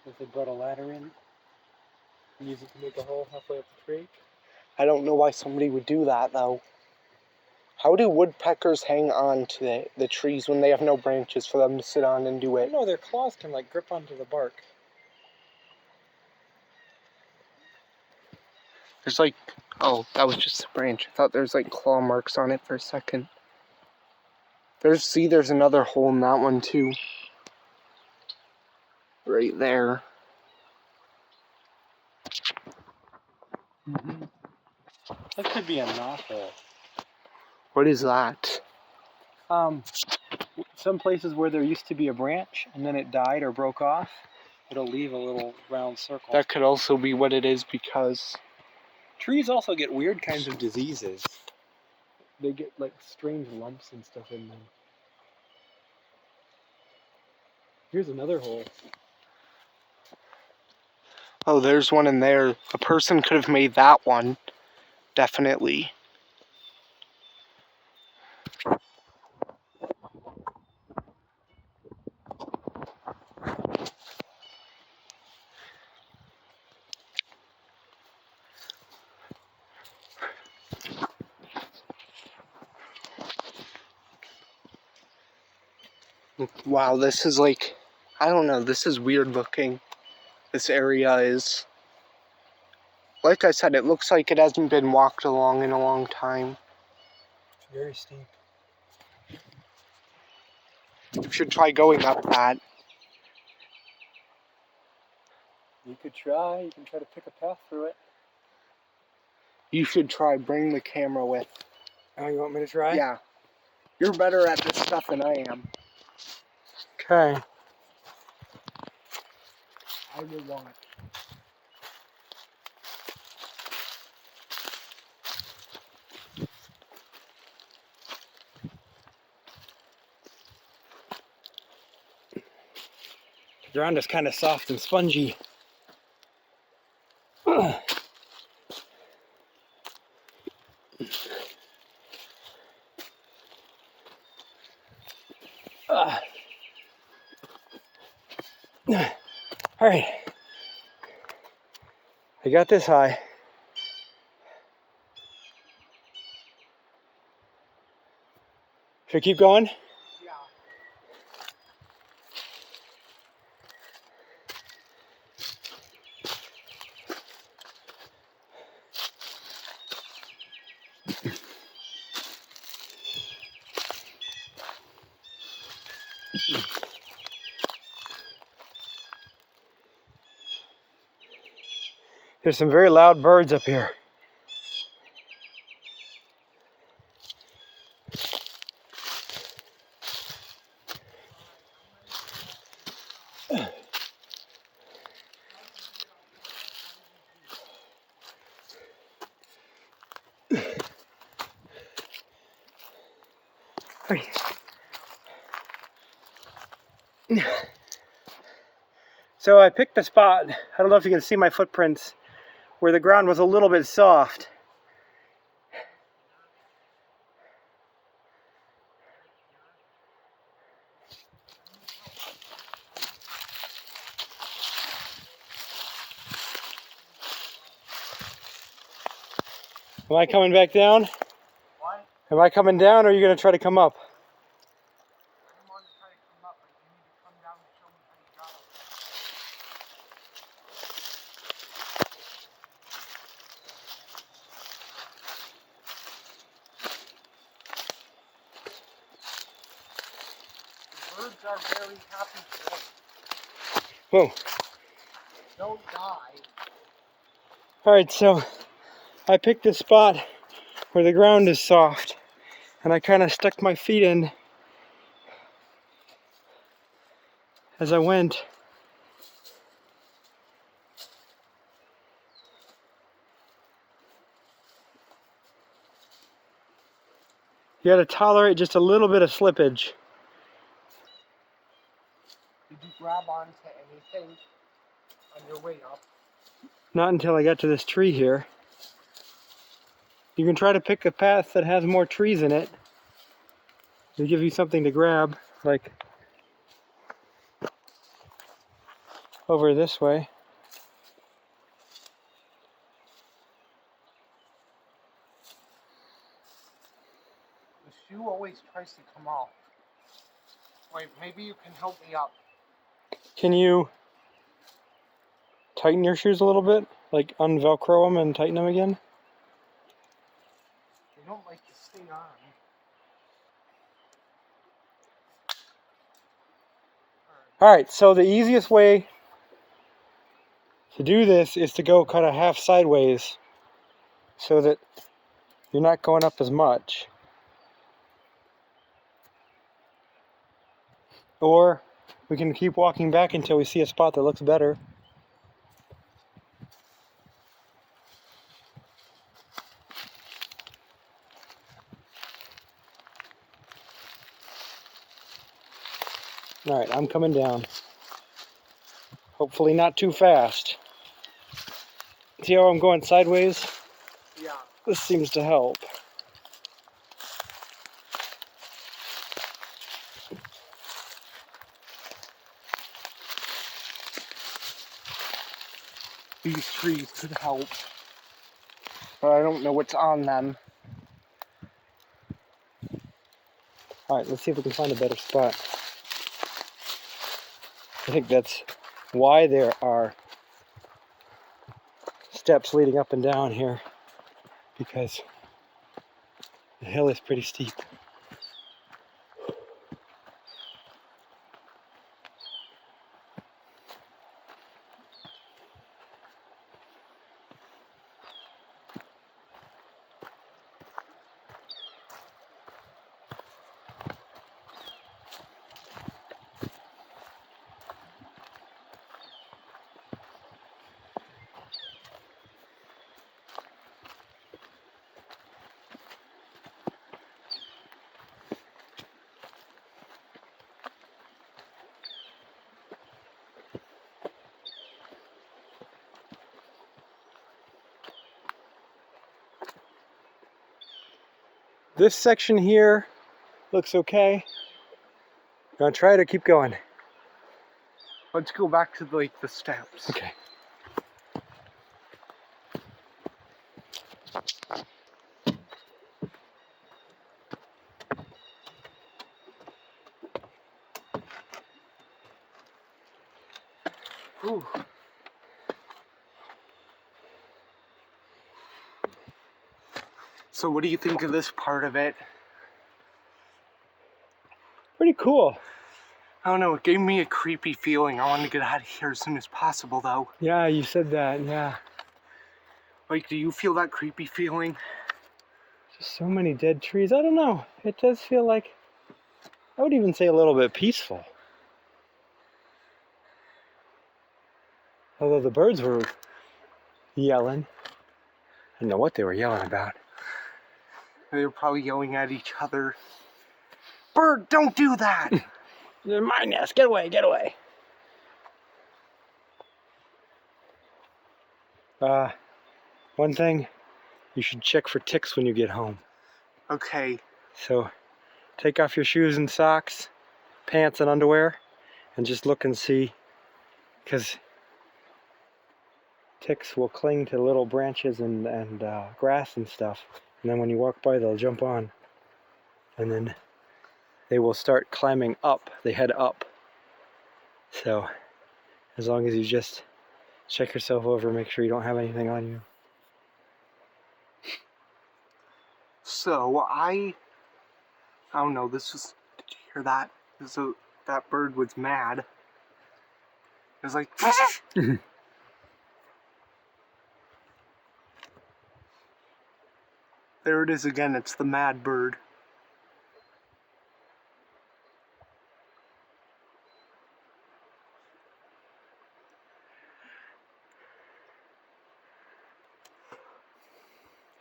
If they brought a ladder in and use it to make a hole halfway up the tree. I don't know why somebody would do that, though. How do woodpeckers hang on to the trees when they have no branches for them to sit on and do it? No, their claws can like grip onto the bark. There's like, oh, that was just a branch. I thought there's like claw marks on it for a second. There's another hole in that one too. Right there. Mm-hmm. That could be a knothole. What is that? Some places where there used to be a branch and then it died or broke off, it'll leave a little round circle. That could also be what it is because trees also get weird kinds of diseases. They get like strange lumps and stuff in them. Here's another hole. oh, there's one in there. A person could have made that one. Definitely. Wow, this is like, I don't know, this is weird looking. This area is. Like I said, it looks like it hasn't been walked along in a long time. It's very steep. You should try going up that. You could try. You can try to pick a path through it. You should try. Bring the camera with. Oh, you want me to try? Yeah. You're better at this stuff than I am. Okay. I will watch. The ground is kind of soft and spongy. All right. I got this high. Should I keep going? Yeah. There's some very loud birds up here. So I picked a spot, I don't know if you can see my footprints, where the ground was a little bit soft. Am I coming back down? What? Am I coming down, or are you going to try to come up? I'm going to try to come up, but you need to come down and show me how you got up. The birds are very happy today. Whoa. Don't die. Alright, so I picked a spot where the ground is soft, and I kind of stuck my feet in as I went. You gotta tolerate just a little bit of slippage. Did you grab onto anything on your way up? Not until I got to this tree here. You can try to pick a path that has more trees in it. It'll give you something to grab, like over this way. The shoe always tries to come off. Wait, maybe you can help me up. Can you tighten your shoes a little bit? Like unvelcro them and tighten them again? They don't like to stay on. Alright, so the easiest way to do this is to go kind of half sideways so that you're not going up as much. Or we can keep walking back until we see a spot that looks better. Alright, I'm coming down. Hopefully not too fast. See how I'm going sideways? Yeah. This seems to help. These trees could help. But I don't know what's on them. Alright, let's see if we can find a better spot. I think that's why there are steps leading up and down here, because the hill is pretty steep. This section here looks okay. Gonna try to keep going. Let's go back to like the steps. Okay. Ooh. So what do you think of this part of it? Pretty cool. I don't know, it gave me a creepy feeling. I want to get out of here as soon as possible though. Yeah, you said that, yeah. Like, do you feel that creepy feeling? Just so many dead trees. I don't know. It does feel like, I would even say a little bit peaceful. Although the birds were yelling. I don't know what they were yelling about. They were probably yelling at each other. Bird, don't do that! They're my nest. Get away, get away. One thing, you should check for ticks when you get home. Okay. So take off your shoes and socks, pants and underwear, and just look and see, because ticks will cling to little branches and grass and stuff, and then when you walk by they'll jump on, and then they will start climbing up. They head up. So as long as you just check yourself over, make sure you don't have anything on you. So I don't know, this was, did you hear that? So that bird was mad. It was like, there it is again, it's the mad bird.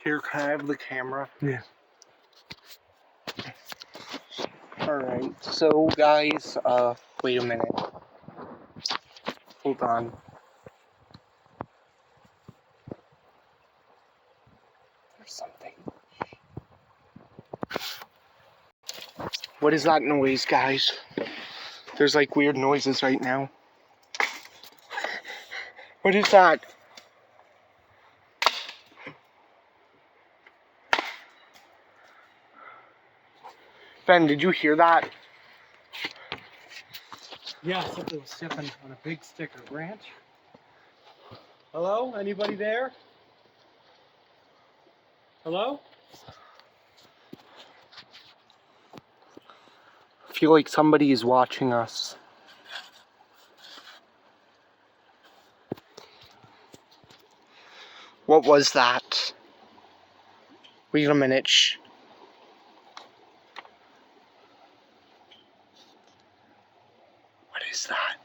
Here, can I have the camera? Yeah. Alright, so guys, wait a minute. Hold on. There's something. What is that noise, guys? There's like weird noises right now. What is that? Ben, did you hear that? Yeah, something was stepping on a big stick or branch. Hello? Anybody there? Hello? I feel like somebody is watching us. What was that? Wait a minute, shh. What is that?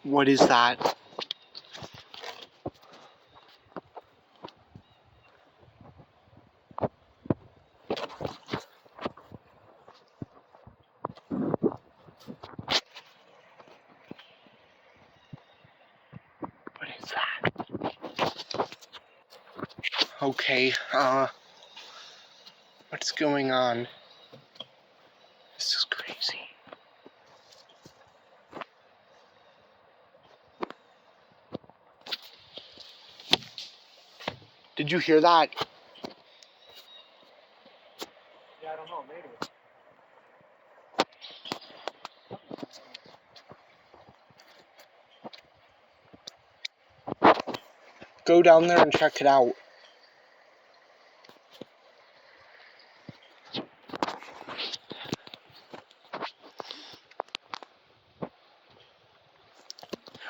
What is that? What is that? Okay, what's going on? This is crazy. Did you hear that? Yeah, I don't know, maybe. Go down there and check it out.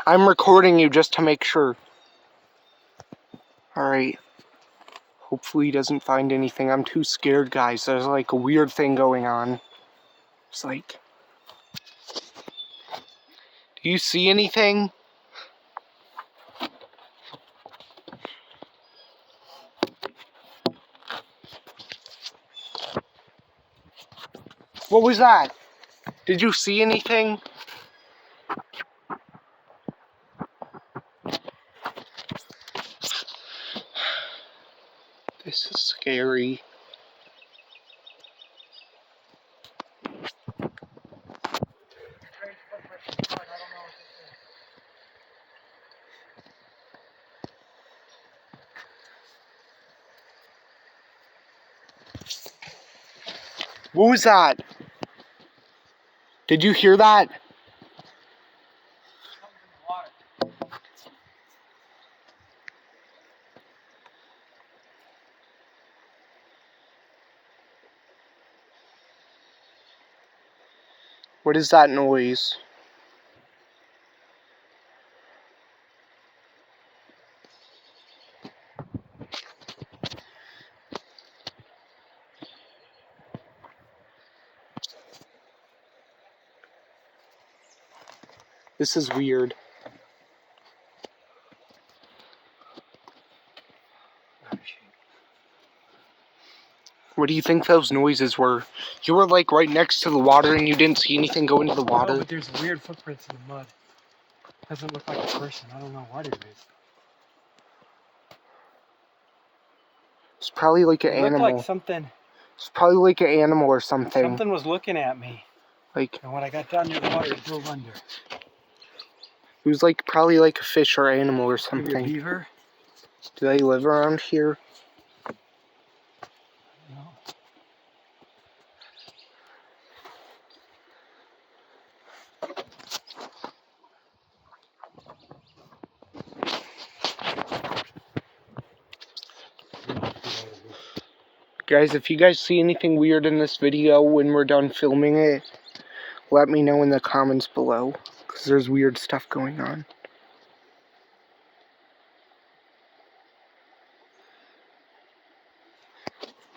I'm recording you just to make sure. Alright. Hopefully he doesn't find anything. I'm too scared, guys. There's like a weird thing going on. It's like... Do you see anything? What was that? Did you see anything? This is scary. What was that? Did you hear that? What is that noise? This is weird. What do you think those noises were? You were like right next to the water and you didn't see anything go into the water? No, but there's weird footprints in the mud. Doesn't look like a person. I don't know what it is. It's probably like an It looked animal. like something. It's probably like an animal or something. Something was looking at me. Like, And when I got down near the water, it drove under. it was like probably like a fish or animal or Maybe a something. beaver? Do they live around here? No. Guys, if you guys see anything weird in this video when we're done filming it, let me know in the comments below, because there's weird stuff going on.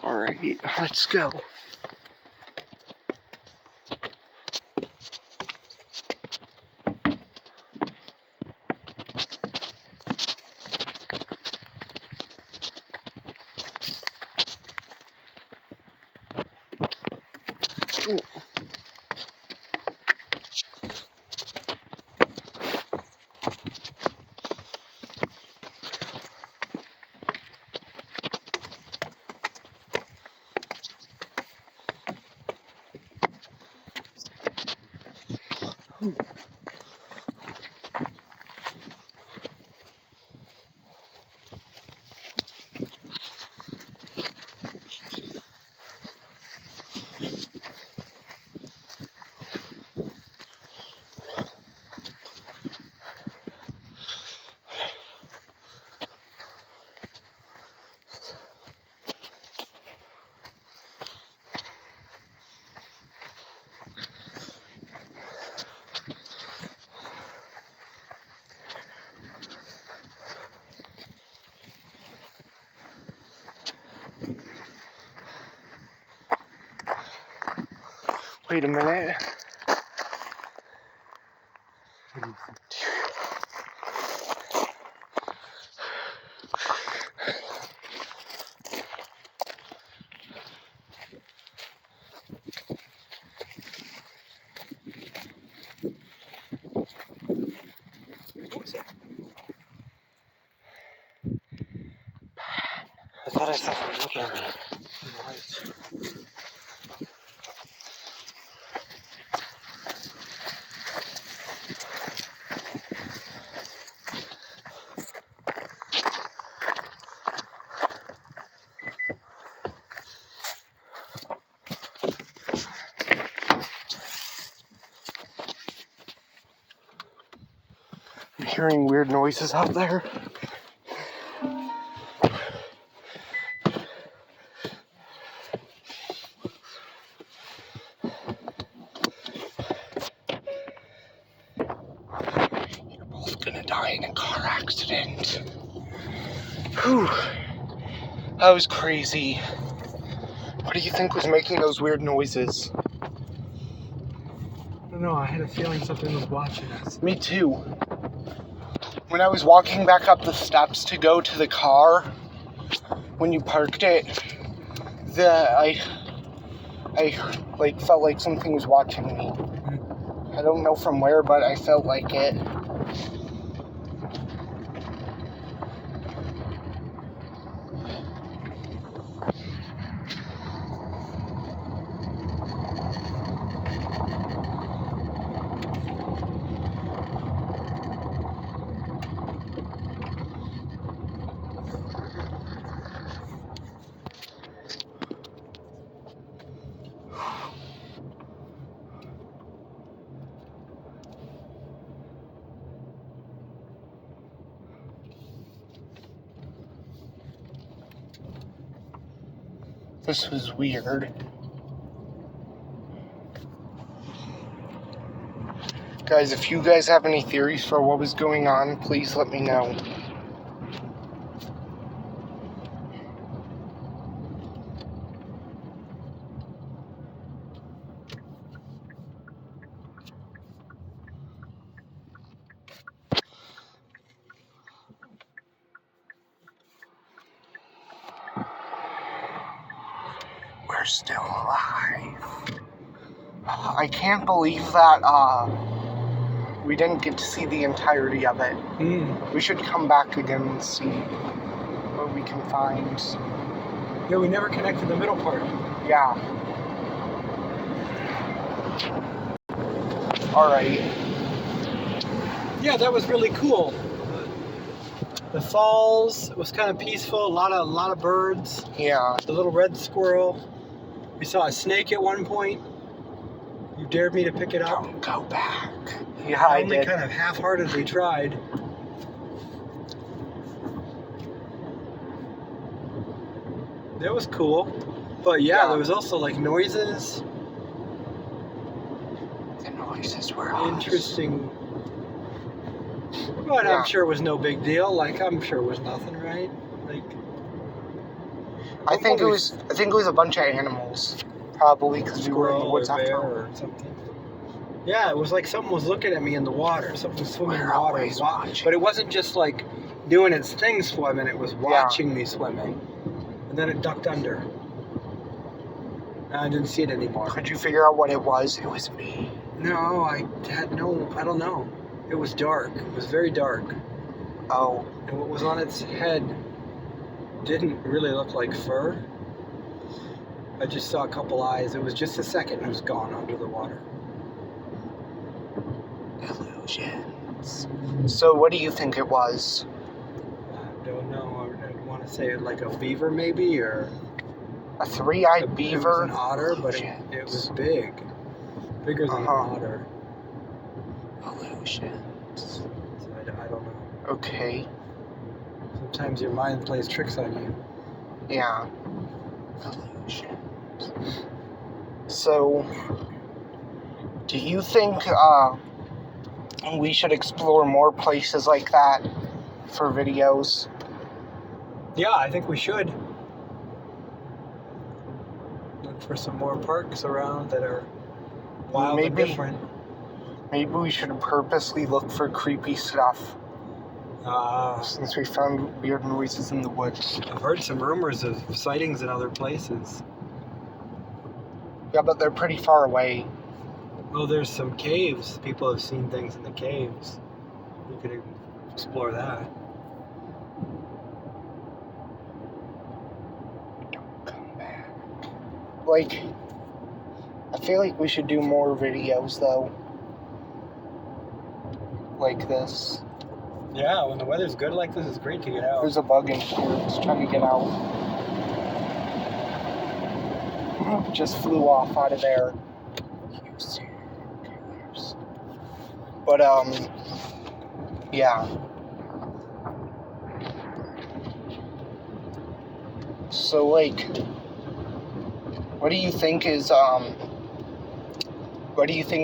Alright, let's go. Ooh. Wait a minute. I thought I saw something looking at me. In the lights. hearing weird noises out there. You're both gonna die in a car accident. Whew. That was crazy. What do you think was making those weird noises? I don't know, I had a feeling something was watching us. Me too. When I was walking back up the steps to go to the car, when you parked it, I like felt like something was watching me. I don't know from where, but I felt like it. This was weird. Guys, if you guys have any theories for what was going on, please let me know. We're still alive. I can't believe that we didn't get to see the entirety of it. We should come back again and see what we can find. Yeah, we never connected the middle part. Yeah. Alright. Yeah, that was really cool. The falls was kind of peaceful, a lot of birds. Yeah. The little red squirrel. We saw a snake at one point. You dared me to pick it up. Don't go back. Yeah, I I only did. kind of half-heartedly tried. That was cool. But yeah, there was also like noises. The noises were us. Interesting. But Yeah. I'm sure it was no big deal. Like, I'm sure it was nothing, right? Like, I think it was a bunch of animals. Probably because we were in the squirrel or woods after bear all. or something. Yeah, it was like something was looking at me in the water. Something was swimming in the water. always watching. But it wasn't just like doing its thing swimming. It was watching me swimming. And then it ducked under. And I didn't see it anymore. Could you figure out what it was? It was me. No, I don't know. It was dark. It was very dark. Oh. And what was on its head didn't really look like fur. I just saw a couple eyes. It was just a second and it was gone under the water. Illusions. So what do you think it was? I don't know. I want to say like a beaver maybe, or A three-eyed it was beaver? an otter, but it was big. Bigger than an otter. Illusions. So I don't know. Okay. Sometimes your mind plays tricks on you. Yeah. Illusions. So, do you think we should explore more places like that for videos? Yeah, I think we should. Look for some more parks around that are wild and different. Maybe we should purposely look for creepy stuff. Since we found weird noises in the woods. I've heard some rumors of sightings in other places. Yeah, but they're pretty far away. Well, there's some caves. People have seen things in the caves. We could explore that. Don't come back. Like, I feel like we should do more videos, though. Like this. Yeah, when the weather's good like this, it's great to get out. There's a bug in here. It's trying to get out. Just flew off out of there. But, Yeah. So, like, what do you think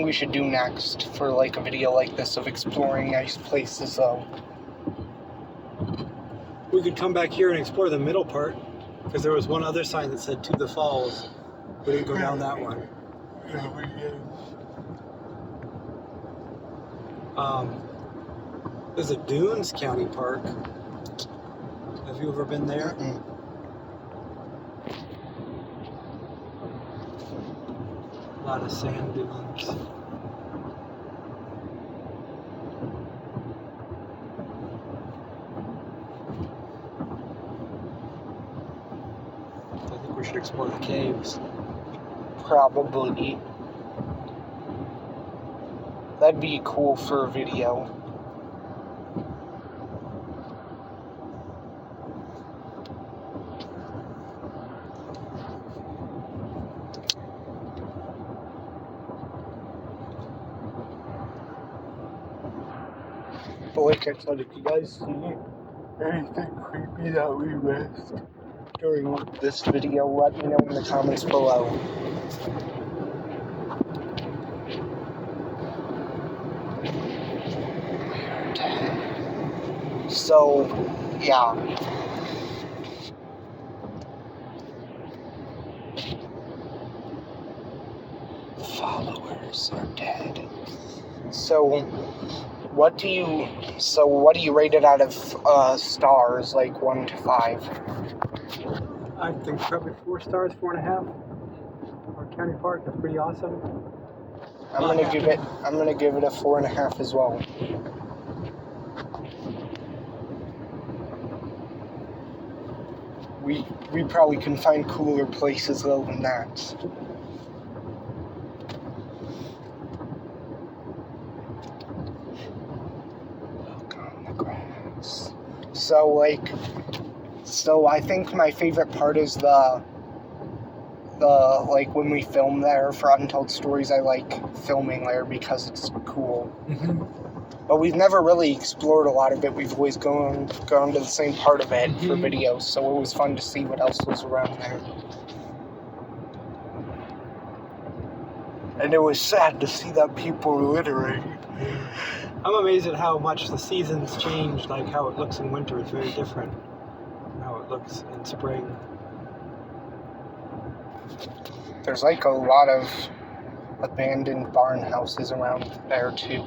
we should do next for, like, a video like this of exploring nice places, though? We could come back here and explore the middle part, because there was one other sign that said to the falls. We didn't go down that one. Yeah, we did. There's a Dunes County Park. Have you ever been there? Mm-mm. A lot of sand dunes. I think we should explore the caves. Probably. That'd be cool for a video. But like I said, if you guys see anything creepy that we missed during this video, let me know in the comments below. So, yeah. Followers are dead. So, what do you rate it out of stars, like 1 to 5? I think probably 4 stars, 4.5. Our county park is pretty awesome. I'm gonna give it a 4.5 as well. We probably can find cooler places though than that. Look on the grass. So I think my favorite part is the like when we film there for Untold Stories. I like filming there because it's cool. Mm-hmm. But we've never really explored a lot of it. We've always gone to the same part of it for videos, so it was fun to see what else was around there. And it was sad to see that people were littering. I'm amazed at how much the seasons change, like how it looks in winter is very different from how it looks in spring. There's like a lot of abandoned barn houses around there too.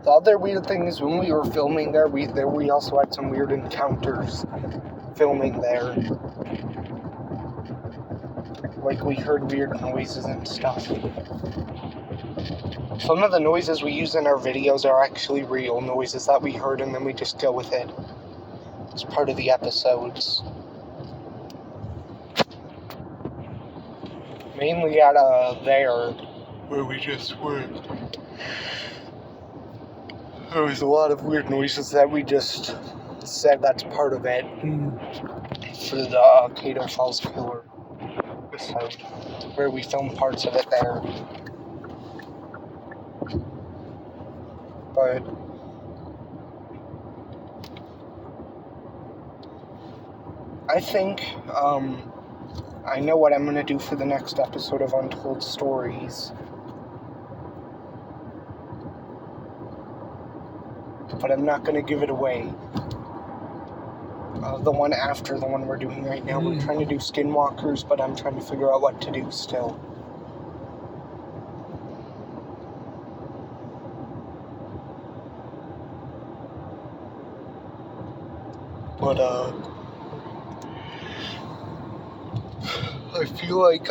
The other weird thing is when we were filming there, we also had some weird encounters filming there. Like we heard weird noises and stuff. Some of the noises we use in our videos are actually real noises that we heard, and then we just go with it. It's part of the episodes. Mainly at there, where we just were. There was a lot of weird noises that we just said that's part of it for the Cato Falls Killer episode, where we filmed parts of it there. But I think I know what I'm gonna do for the next episode of Untold Stories. But I'm not gonna give it away. The one after the one we're doing right now, we're trying to do skinwalkers, but I'm trying to figure out what to do still. But I feel like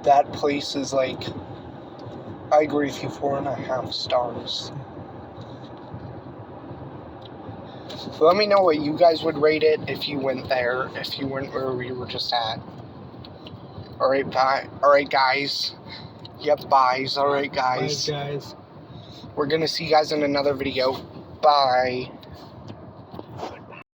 that place is like, I agree with you, 4.5 stars. So let me know what you guys would rate it if you went there, if you went where we were just at. Alright, bye. Alright, guys. Yep, byes. Alright, guys. Bye, guys. We're gonna see you guys in another video. Bye.